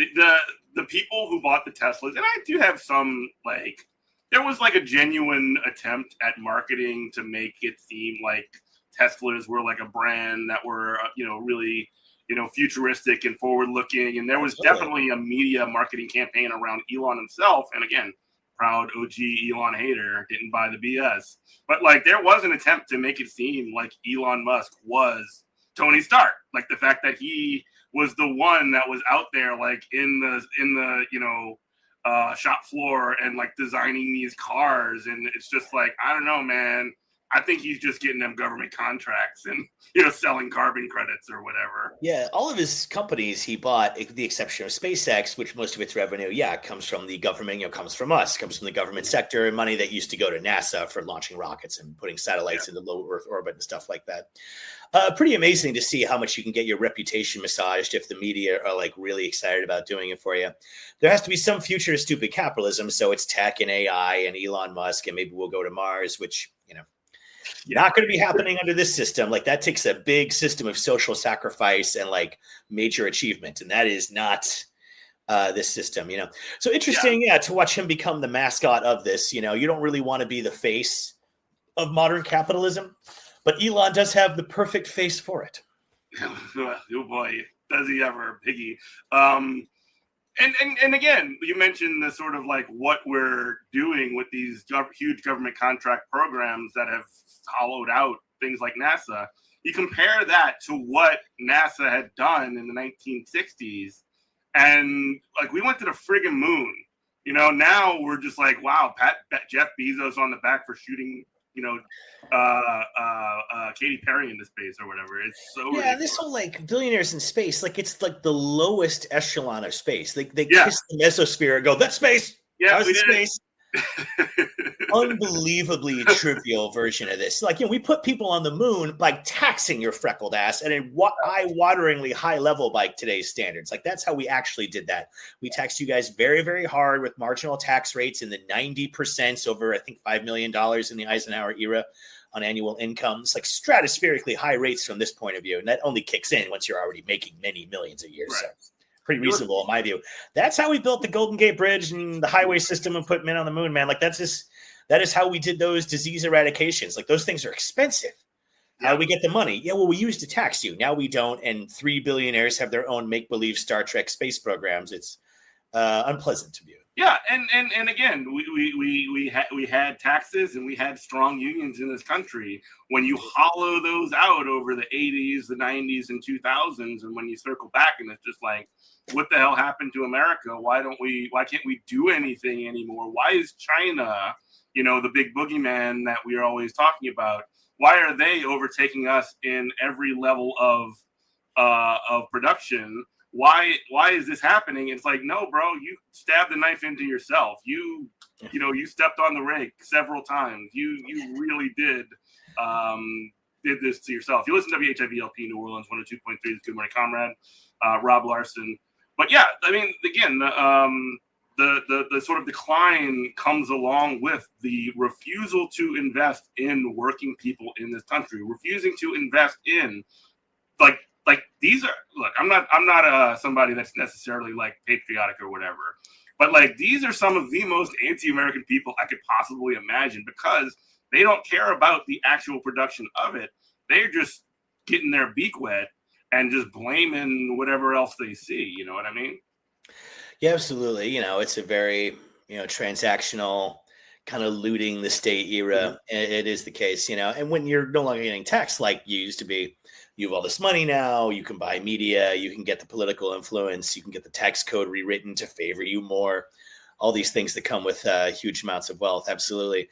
Speaker 1: the people who bought the Teslas, and I do have some like, there was like a genuine attempt at marketing to make it seem like Teslas were like a brand that were really futuristic and forward looking, and there was definitely a media marketing campaign around Elon himself, and again, proud OG Elon hater, didn't buy the BS. But like there was an attempt to make it seem like Elon Musk was Tony Stark. Like the fact that he was the one that was out there like in the shop floor and like designing these cars. And it's just like, I don't know, man. I think he's just getting them government contracts and, selling carbon credits or whatever.
Speaker 2: Yeah, all of his companies he bought, with the exception of SpaceX, which most of its revenue, comes from the government, comes from us, comes from the government sector, and money that used to go to NASA for launching rockets and putting satellites into low Earth orbit and stuff like that. Pretty amazing to see how much you can get your reputation massaged if the media are like really excited about doing it for you. There has to be some future to stupid capitalism, so it's tech and AI and Elon Musk, and maybe we'll go to Mars, which, not going to be happening under this system. Like that takes a big system of social sacrifice and like major achievement. And that is not this system, So interesting, to watch him become the mascot of this, you don't really want to be the face of modern capitalism, but Elon does have the perfect face for it.
Speaker 1: Oh boy, does he ever, Piggy. And again, you mentioned the sort of like what we're doing with these huge government contract programs that have hollowed out things like NASA. You compare that to what NASA had done in the 1960s, and like we went to the friggin' moon. You know, now we're just like, wow, Jeff Bezos on the back for shooting, you know, Katy Perry into space or whatever. It's so ridiculous.
Speaker 2: This whole like billionaires in space, like it's like the lowest echelon of space. They kiss the mesosphere and go, that's space.
Speaker 1: Yeah,
Speaker 2: how's the space? Unbelievably trivial version of this. Like, we put people on the moon by taxing your freckled ass at an eye-wateringly high level by today's standards. Like, that's how we actually did that. We taxed you guys very, very hard with marginal tax rates in the 90% over, I think, $5 million in the Eisenhower era on annual incomes, like stratospherically high rates from this point of view. And that only kicks in once you're already making many millions a year.
Speaker 1: Right.
Speaker 2: So pretty reasonable in my view. That's how we built the Golden Gate Bridge and the highway system and put men on the moon, man. Like that is how we did those disease eradications. Like those things are expensive. How do we get the money? Yeah, well, we used to tax you. Now we don't. And 3 billionaires have their own make-believe Star Trek space programs. It's unpleasant to view.
Speaker 1: Yeah, and again, we had taxes and we had strong unions in this country. When you hollow those out over the 80s, the 90s, and 2000s, and when you circle back and it's just like, what the hell happened to America? Why can't we do anything anymore? Why is China, the big boogeyman that we are always talking about? Why are they overtaking us in every level of production? Why is this happening? It's like, no, bro, you stabbed the knife into yourself. You stepped on the rake several times. You really did this to yourself. You listen to WHIVLP New Orleans 102.3, Good Morning Comrade, Rob Larson. But yeah, I mean, again, the sort of decline comes along with the refusal to invest in working people in this country, refusing to invest in like these are, look, I'm not somebody that's necessarily like patriotic or whatever, but like these are some of the most anti-American people I could possibly imagine, because they don't care about the actual production of it. They're just getting their beak wet and just blaming whatever else they see. You know what I mean?
Speaker 2: Yeah, absolutely. It's a very, transactional kind of looting the state era. Mm-hmm. It is the case, and when you're no longer getting taxed like you used to be, you have all this money now, you can buy media, you can get the political influence, you can get the tax code rewritten to favor you more, all these things that come with huge amounts of wealth. Absolutely.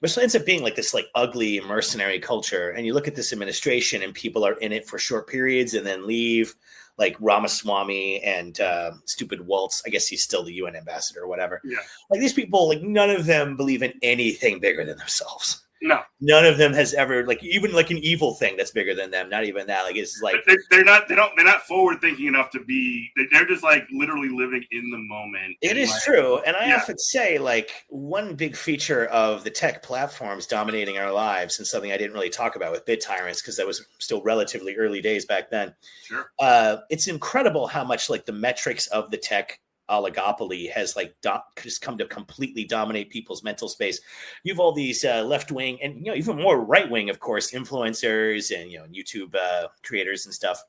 Speaker 2: Which ends up being like this like ugly mercenary culture. And you look at this administration and people are in it for short periods and then leave, like Ramaswamy and stupid Waltz. I guess he's still the UN ambassador or whatever.
Speaker 1: Yeah.
Speaker 2: Like these people, like none of them believe in anything bigger than themselves.
Speaker 1: No,
Speaker 2: none of them has ever like even like an evil thing that's bigger than them. Not even that. Like it's like
Speaker 1: they're not forward thinking enough to be. They're just like literally living in the moment.
Speaker 2: It is true, and I often say like one big feature of the tech platforms dominating our lives, and something I didn't really talk about with BitTyrants because that was still relatively early days back then.
Speaker 1: Sure,
Speaker 2: it's incredible how much like the metrics of the tech oligopoly has like just come to completely dominate people's mental space. You have all these left-wing and even more right-wing, of course, influencers and YouTube creators and stuff.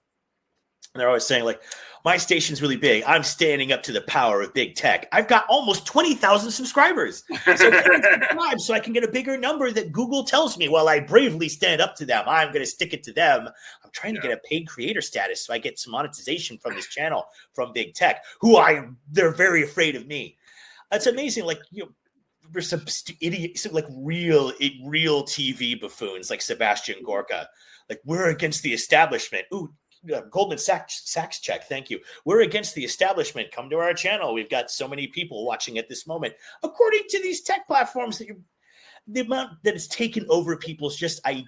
Speaker 2: And they're always saying like, my station's really big. I'm standing up to the power of big tech. I've got almost 20,000 subscribers. So subscribe so I can get a bigger number that Google tells me while I bravely stand up to them. I'm going to stick it to them. I'm trying to get a paid creator status so I get some monetization from this channel from big tech, they're very afraid of me. It's amazing. Like, there's some idiots, some like real TV buffoons like Sebastian Gorka. Like, we're against the establishment. Ooh, Goldman Sachs check. Thank you. We're against the establishment. Come to our channel. We've got so many people watching at this moment. According to these tech platforms, the amount that it's taken over people's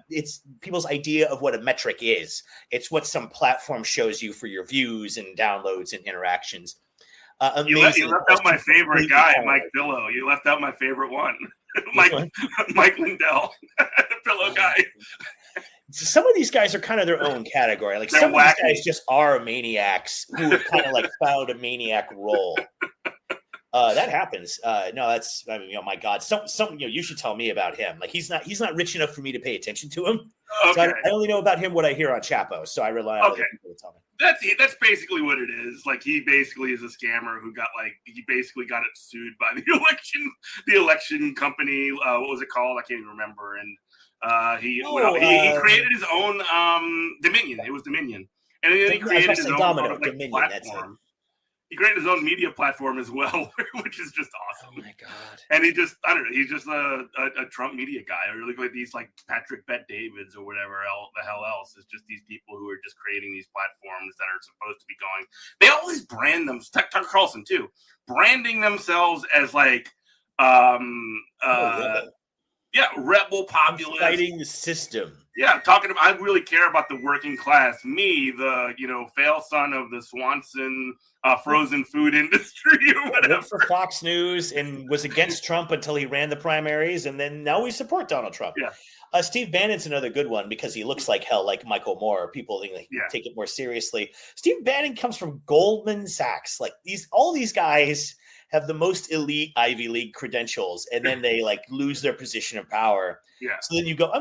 Speaker 2: it's people's idea of what a metric is. It's what some platform shows you for your views and downloads and interactions.
Speaker 1: You left out my favorite guy, Mike Pillow. You left out my favorite one, Mike Lindell, the Pillow guy.
Speaker 2: Some of these guys are kind of their own category. Like some of these guys just are maniacs who have kind of like found a maniac role. That happens. No, that's, I mean, my God, some, you should tell me about him. Like he's not rich enough for me to pay attention to him. So
Speaker 1: Okay.
Speaker 2: I only know about him what I hear on Chapo. So I rely on other people to tell me.
Speaker 1: That's basically what it is. Like he basically is a scammer who he basically got it sued by the election company. What was it called? I can't even remember. And he created his own Dominion. It was Dominion, and then he created his own sort of, like,
Speaker 2: Dominion. That's it.
Speaker 1: platform. He created his own media platform as well, which is just awesome.
Speaker 2: Oh my God!
Speaker 1: And I don't know, he's just a Trump media guy. Or like these like Patrick Bet Davids or whatever the hell else. It's just these people who are just creating these platforms that are supposed to be going. They always brand them. Tucker Carlson too, branding themselves as like rebel populist,
Speaker 2: fighting the system.
Speaker 1: Yeah, talking about, I really care about the working class. Me, the fail son of the Swanson frozen food industry or whatever.
Speaker 2: Worked for Fox News and was against Trump until he ran the primaries, and then now we support Donald Trump.
Speaker 1: Yeah.
Speaker 2: Steve Bannon's another good one because he looks like hell, like Michael Moore. People think take it more seriously. Steve Bannon comes from Goldman Sachs. Like all these guys have the most elite Ivy League credentials, and then they like lose their position of power.
Speaker 1: Yeah.
Speaker 2: So then you go,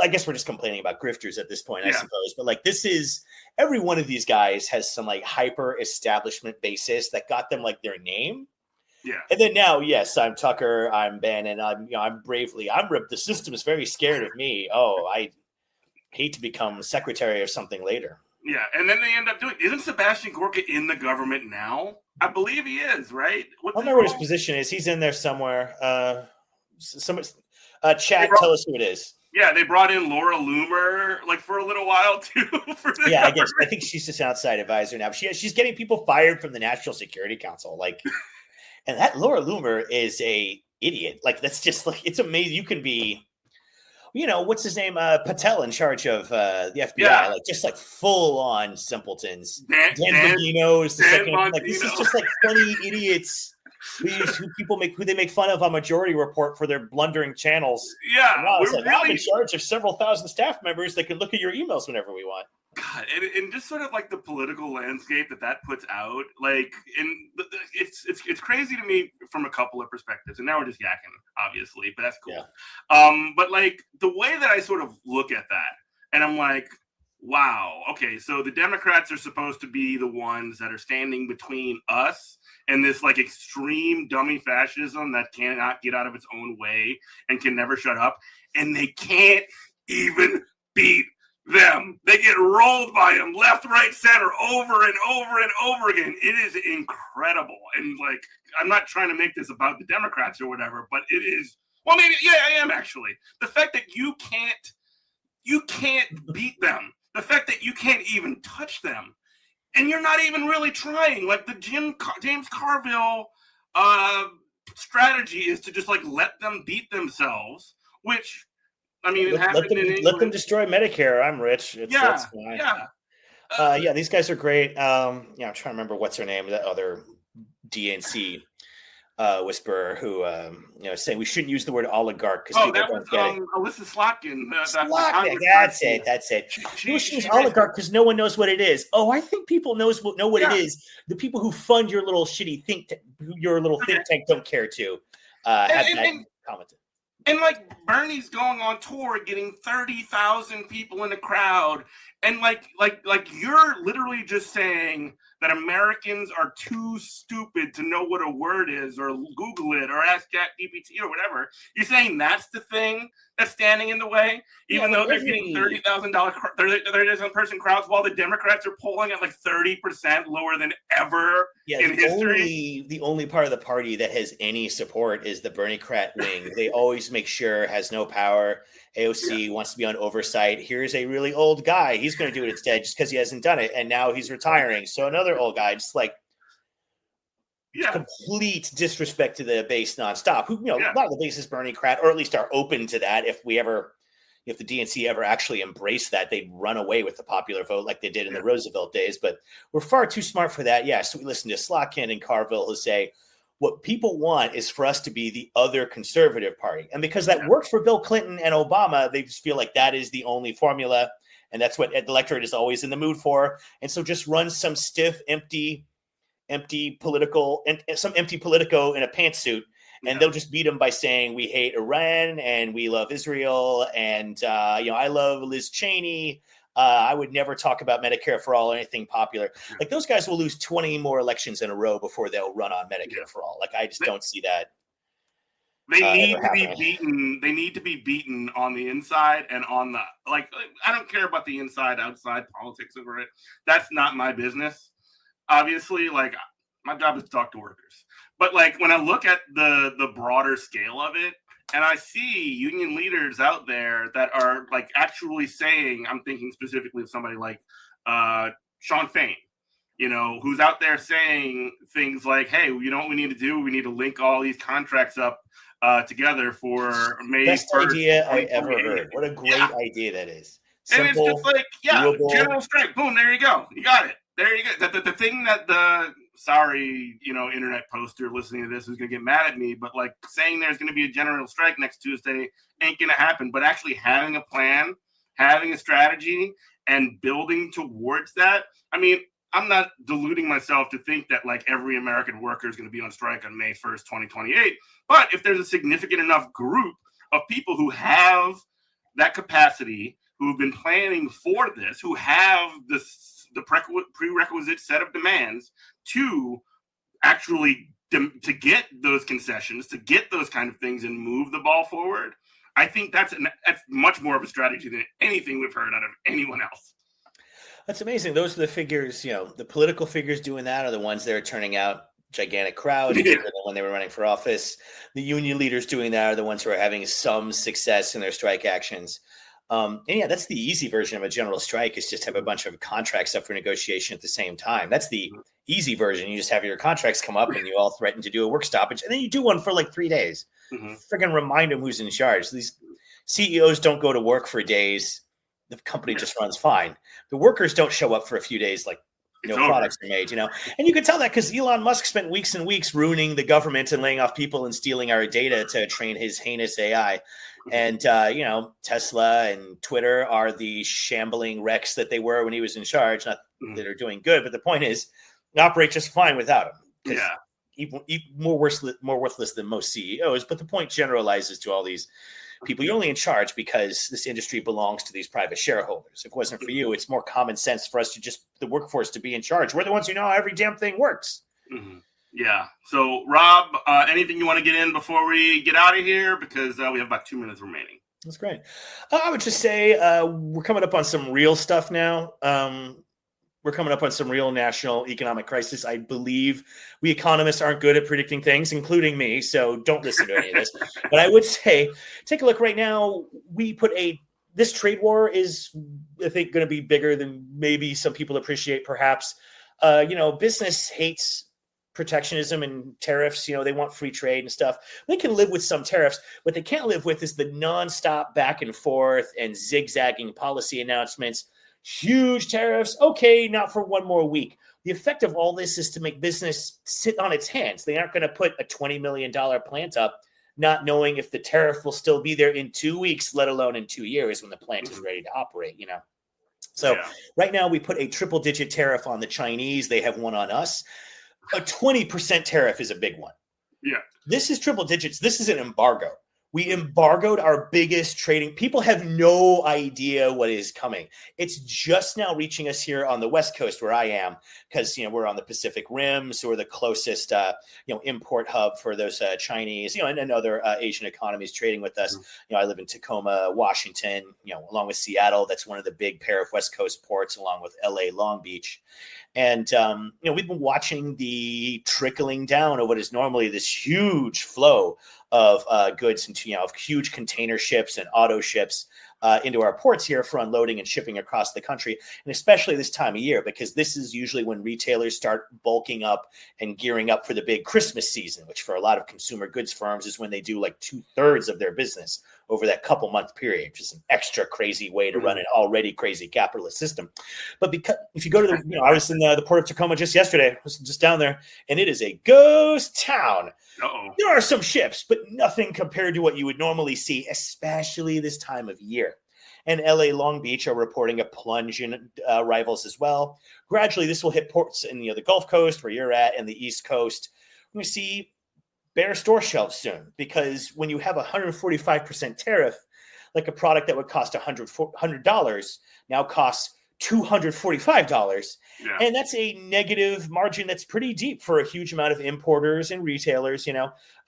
Speaker 2: I guess we're just complaining about grifters at this point, I suppose. But like every one of these guys has some like hyper establishment basis that got them like their name.
Speaker 1: Yeah.
Speaker 2: And then now, yes, I'm Tucker, I'm Bannon, I'm bravely, the system is very scared of me. Oh, I hate to become secretary or something later.
Speaker 1: Yeah, and then they end up doing. Isn't Sebastian Gorka in the government now? I believe he is, right?
Speaker 2: I don't know what his position is. He's in there somewhere. Chad, tell us who it is.
Speaker 1: Yeah, they brought in Laura Loomer like for a little while too.
Speaker 2: I think she's just an outside advisor now. She's getting people fired from the National Security Council. Like, and that Laura Loomer is a idiot. Like, that's just like, it's amazing. You can be, what's his name? Patel in charge of the FBI. Yeah. Like, just like full on simpletons. Dan Bongino is the second. Like, this is just like funny idiots who they make fun of on Majority Report for their blundering channels.
Speaker 1: Yeah.
Speaker 2: I'm in charge of several thousand staff members that can look at your emails whenever we want.
Speaker 1: God, and just sort of like the political landscape that puts out, like, it's crazy to me from a couple of perspectives. And now we're just yakking, obviously, but that's cool. Yeah. But like the way that I sort of look at that, and I'm like, wow, okay, so the Democrats are supposed to be the ones that are standing between us and this like extreme dummy fascism that cannot get out of its own way and can never shut up, and they can't even beat them. They get rolled by them left, right, center, over and over and over again. It is incredible. And like, I'm not trying to make this about the Democrats or whatever, but it is. Well, maybe, yeah, I am actually. The fact that you can't beat them. The fact that you can't even touch them. And you're not even really trying. Like the James Carville strategy is to just like let them beat themselves, which, I mean,
Speaker 2: let them destroy Medicare. I'm rich. That's fine.
Speaker 1: Yeah.
Speaker 2: These guys are great. I'm trying to remember what's her name, that other DNC whisperer who saying we shouldn't use the word oligarch because people don't get it.
Speaker 1: Alyssa Slotkin.
Speaker 2: That's it. We should use oligarch because no one knows what it is. Oh, I think people know what it is. The people who fund your little shitty think tank don't care to have that commented.
Speaker 1: And like Bernie's going on tour, getting 30,000 people in a crowd, and like you're literally just saying that Americans are too stupid to know what a word is, or Google it, or ask ChatGPT or whatever. You're saying that's the thing that's standing in the way, even though they're getting $30,000 person crowds, while the Democrats are polling at like 30% lower than ever in history.
Speaker 2: The only part of the party that has any support is the Bernie-crat wing. They always make sure has no power. AOC wants to be on oversight. Here's a really old guy. He's going to do it instead just because he hasn't done it. And now he's retiring. So another old guy, just like complete disrespect to the base nonstop. Who, a lot of the base is Bernie-crat, or at least are open to that. If the DNC ever actually embraced that, they'd run away with the popular vote like they did in the Roosevelt days. But we're far too smart for that. Yeah, so we listen to Slotkin and Carville who say, what people want is for us to be the other conservative party. And because that worked for Bill Clinton and Obama, they just feel like that is the only formula. And that's what the electorate is always in the mood for. And so just run some stiff, empty some empty politico in a pantsuit, and
Speaker 1: Yeah.
Speaker 2: they'll just beat him by saying we hate Iran and we love Israel, and I love Liz Cheney. I would never talk about Medicare for all or anything popular. Like those guys will lose 20 more elections in a row before they'll run on Medicare for all. Like I just don't see that.
Speaker 1: They need to
Speaker 2: happening.
Speaker 1: be beaten. They need to be beaten on the inside and on the like. I don't care about the inside, outside politics over it. That's not my business. Obviously, like my job is to talk to workers. But like when I look at the broader scale of it, and I see union leaders out there that are like actually saying, I'm thinking specifically of somebody like Sean Fain, who's out there saying things like, hey, you know what we need to do? We need to link all these contracts up together for May
Speaker 2: Best
Speaker 1: 1st.
Speaker 2: Idea I ever heard. What a great idea that is.
Speaker 1: Simple, and it's just like, doable. General strike. Boom, there you go. You got it. There you go. The thing that internet poster listening to this is going to get mad at me, but like saying there's going to be a general strike next Tuesday ain't going to happen. But actually having a plan, having a strategy, and building towards that. I mean, I'm not deluding myself to think that like every American worker is going to be on strike on May 1st, 2028. But if there's a significant enough group of people who have that capacity, who've been planning for this, who have the prerequisite set of demands to actually to get those concessions, to get those kind of things and move the ball forward, I think that's much more of a strategy than anything we've heard out of anyone else.
Speaker 2: That's amazing. Those are the figures, the political figures doing that are the ones that are turning out gigantic crowds when they were running for office. The union leaders doing that are the ones who are having some success in their strike actions. And that's the easy version of a general strike, is just have a bunch of contracts up for negotiation at the same time. That's the easy version. You just have your contracts come up and you all threaten to do a work stoppage, and then you do one for like 3 days. Friggin' remind them who's in charge. These CEOs don't go to work for days. The company just runs fine. The workers don't show up for a few days like no products are made, And you can tell that because Elon Musk spent weeks and weeks ruining the government and laying off people and stealing our data to train his heinous AI. And, Tesla and Twitter are the shambling wrecks that they were when he was in charge. Not that they're doing good, but the point is they operate just fine without him. Even more worthless than most CEOs. But the point generalizes to all these people. You're only in charge because this industry belongs to these private shareholders. If it wasn't for you, it's more common sense for us to the workforce to be in charge. We're the ones who know how every damn thing works.
Speaker 1: Yeah. So, Rob, anything you want to get in before we get out of here? Because we have about 2 minutes remaining.
Speaker 2: That's great. I would just say we're coming up on some real stuff now. We're coming up on some real national economic crisis. I believe we economists aren't good at predicting things, including me. So don't listen to any of this. But I would say, take a look right now. This trade war is, I think, going to be bigger than maybe some people appreciate, perhaps. Business hates protectionism and tariffs. They want free trade and stuff. They can live with some tariffs. What they can't live with is the nonstop back and forth and zigzagging policy announcements. Huge tariffs. Okay, not for one more week. The effect of all this is to make business sit on its hands. They aren't going to put a $20 million plant up, not knowing if the tariff will still be there in 2 weeks, let alone in 2 years when the plant is ready to operate, So right now we put a triple-digit tariff on the Chinese. They have one on us. A 20% tariff is a big one.
Speaker 1: Yeah.
Speaker 2: This is triple digits. This is an embargo. We embargoed our biggest trading. People have no idea what is coming. It's just now reaching us here on the West Coast where I am, because we're on the Pacific Rim, so we're the closest import hub for those Chinese, and other Asian economies trading with us. I live in Tacoma, Washington, along with Seattle. That's one of the big pair of West Coast ports, along with LA, Long Beach. And, we've been watching the trickling down of what is normally this huge flow of goods into, huge container ships and auto ships into our ports here for unloading and shipping across the country. And especially this time of year, because this is usually when retailers start bulking up and gearing up for the big Christmas season, which for a lot of consumer goods firms is when they do like 2/3 of their business over that couple month period, which is an extra crazy way to run an already crazy capitalist system. But because if you go to I was in the port of Tacoma just yesterday, I was just down there, and it is a ghost town. There are some ships, but nothing compared to what you would normally see, especially this time of year. and LA Long Beach are reporting a plunge in arrivals as well. Gradually, this will hit ports in the Gulf Coast where you're at and the East Coast. We're going to see bare store shelves soon, because when you have a 145% tariff, like a product that would cost $100 now costs $245.
Speaker 1: Yeah.
Speaker 2: And that's a negative margin that's pretty deep for a huge amount of importers and retailers,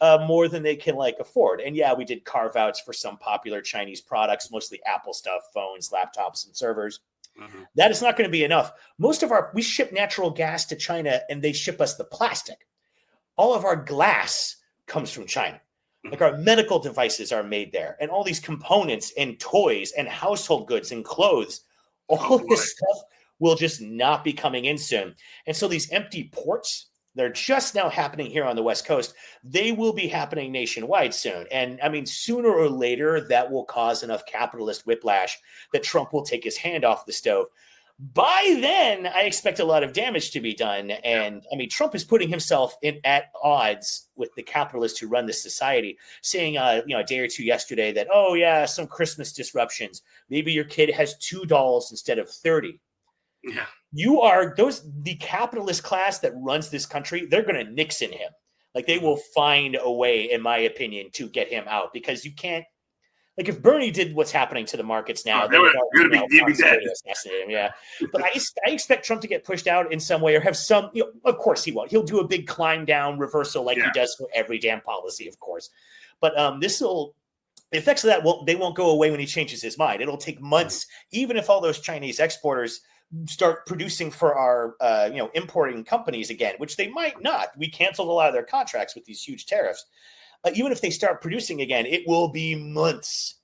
Speaker 2: more than they can afford. And yeah, we did carve outs for some popular Chinese products, mostly Apple stuff, phones, laptops, and servers.
Speaker 1: Mm-hmm.
Speaker 2: That is not going to be enough. We ship natural gas to China and they ship us the plastic. All of our glass comes from China. Like our medical devices are made there, and all these components and toys and household goods and clothes, all this stuff will just not be coming in soon. And so these empty ports, they're just now happening here on the West Coast. They will be happening nationwide soon. And I mean, sooner or later, that will cause enough capitalist whiplash that Trump will take his hand off the stove. By then, I expect a lot of damage to be done. And I mean, Trump is putting himself at odds with the capitalists who run this society, saying, a day or two yesterday that, oh, yeah, some Christmas disruptions. Maybe your kid has $2 instead of 30.
Speaker 1: Yeah.
Speaker 2: The capitalist class that runs this country, they're going to Nixon him. They will find a way, in my opinion, to get him out, because you can't. If Bernie did what's happening to the markets now,
Speaker 1: they would be dead.
Speaker 2: Yeah, but I expect Trump to get pushed out in some way, or have some. Of course he won't. He'll do a big climb down reversal he does for every damn policy, of course. But the effects of that won't go away when he changes his mind. It'll take months, even if all those Chinese exporters start producing for our importing companies again, which they might not. We canceled a lot of their contracts with these huge tariffs. Even if they start producing again, it will be months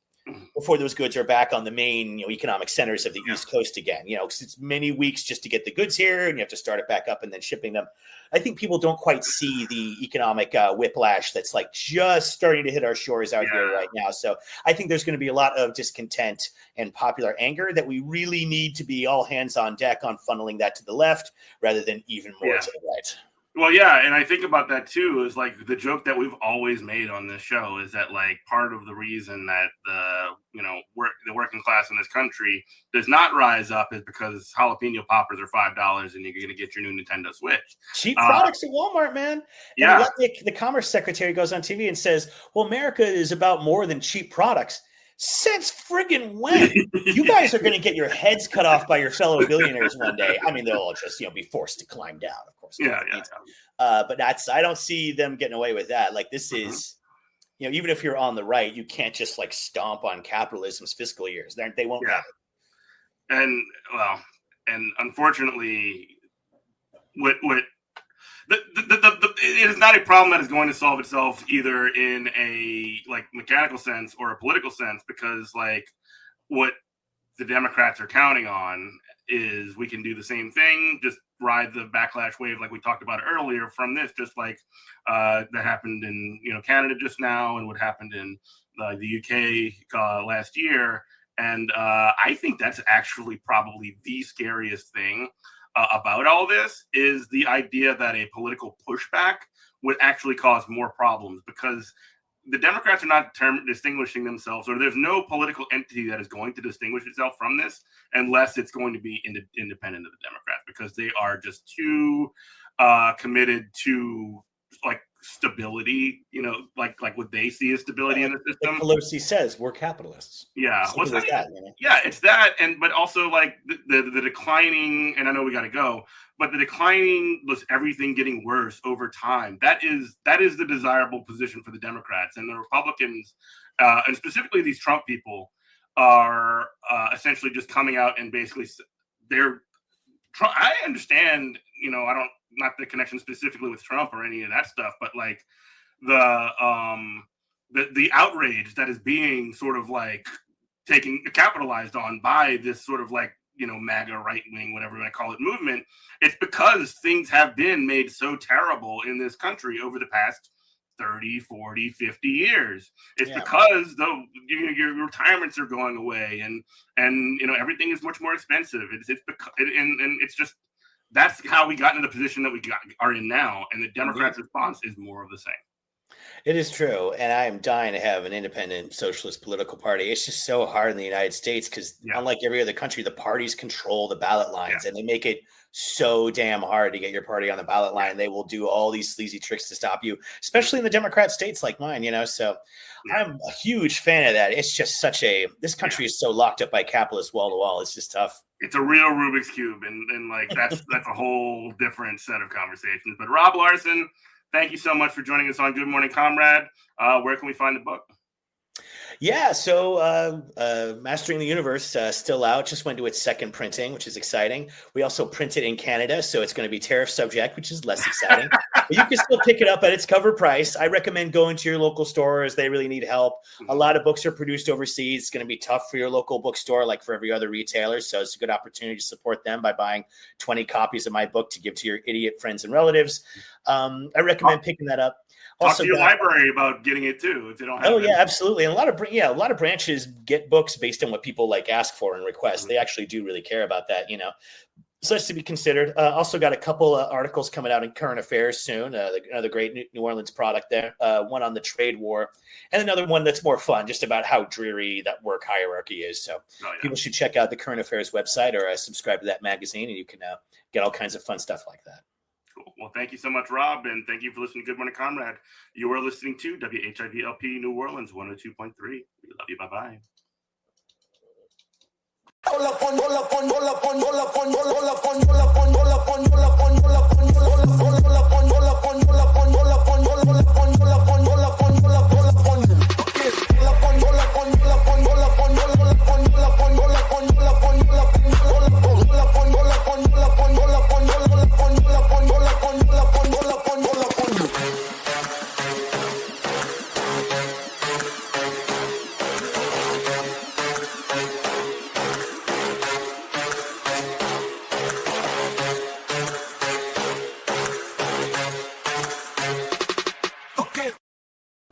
Speaker 2: before those goods are back on the main economic centers of the East Coast again. Because it's many weeks just to get the goods here, and you have to start it back up and then shipping them. I think people don't quite see the economic whiplash that's just starting to hit our shores out here right now. So I think there's going to be a lot of discontent and popular anger that we really need to be all hands on deck on funneling that to the left rather than even more to the right.
Speaker 1: Well, yeah, and I think about that too, is the joke that we've always made on this show is that part of the reason that the working class in this country does not rise up is because jalapeno poppers are $5 and you're going to get your new Nintendo Switch.
Speaker 2: Cheap products at Walmart, man.
Speaker 1: Yeah.
Speaker 2: And the Commerce Secretary goes on TV and says, well, America is about more than cheap products. Since friggin' when? You guys are going to get your heads cut off by your fellow billionaires one day. I mean, they'll all just be forced to climb down, of course. But I don't see them getting away with that. This is, even if you're on the right, you can't just stomp on capitalism's fiscal years. They won't have it.
Speaker 1: And unfortunately, it is not a problem that is going to solve itself either in a mechanical sense or a political sense, because what the Democrats are counting on is we can do the same thing, just ride the backlash wave like we talked about earlier from this, just that happened in Canada just now and what happened in the UK last year. And I think that's actually probably the scariest thing about all this, is the idea that a political pushback would actually cause more problems, because the Democrats are not distinguishing themselves, or there's no political entity that is going to distinguish itself from this unless it's going to be independent of the Democrats, because they are just too committed to stability, like what they see as stability in the system.
Speaker 2: Pelosi says we're capitalists.
Speaker 1: Yeah, it's that, but also the declining, and I know we got to go, but the declining was everything getting worse over time. That is the desirable position for the Democrats, and the Republicans, and specifically these Trump people, are essentially just coming out and basically I understand, not the connection specifically with Trump or any of that stuff, but the outrage that is being sort of capitalized on by this sort of MAGA right wing, whatever you want to call it, movement. It's because things have been made so terrible in this country over the past 30, 40, 50 years. It's because your retirements are going away and everything is much more expensive. It's because and it's just, that's how we got into the position that are in now, and the Democrats' response is more of the same.
Speaker 2: It is true, and I am dying to have an independent socialist political party. It's just so hard in the United States because,
Speaker 1: Yeah.
Speaker 2: unlike every other country, the parties control the ballot lines,
Speaker 1: Yeah.
Speaker 2: and they make it so damn hard to get your party on the ballot line. They will do all these sleazy tricks to stop you, especially in the Democrat states like mine. So I'm a huge fan of that. It's just this country is so locked up by capitalists wall to wall. It's just tough.
Speaker 1: It's a real Rubik's Cube, and like that's a whole different set of conversations. But Rob Larson, thank you so much for joining us on Good Morning Comrade. Where can we find the book?
Speaker 2: Yeah, so Mastering the Universe still out, just went to its second printing, which is exciting. We also print it in Canada, so it's going to be tariff subject, which is less exciting. But you can still pick it up at its cover price. I recommend going to your local stores. They really need help. A lot of books are produced overseas. It's going to be tough for your local bookstore, like for every other retailer. So it's a good opportunity to support them by buying 20 copies of my book to give to your idiot friends and relatives. I recommend picking that up.
Speaker 1: Talk to your library about getting it too if they don't have it.
Speaker 2: Yeah, absolutely. And a lot of branches get books based on what people like ask for and request. They actually do really care about that, So that's to be considered. Also got a couple articles coming out in Current Affairs soon. Another great New Orleans product there. One on the trade war, and another one that's more fun, just about how dreary that work hierarchy is. So people should check out the Current Affairs website or subscribe to that magazine, and you can get all kinds of fun stuff like that.
Speaker 1: Cool. Well, thank you so much, Rob, and thank you for listening to Good Morning Comrade. You are listening to WHIVLP New Orleans 102.3. We love you. Bye-bye. Roll up on, roll up on, roll up on, roll up on, roll up on, roll up on, roll up on, roll up on, roll up on, roll up on.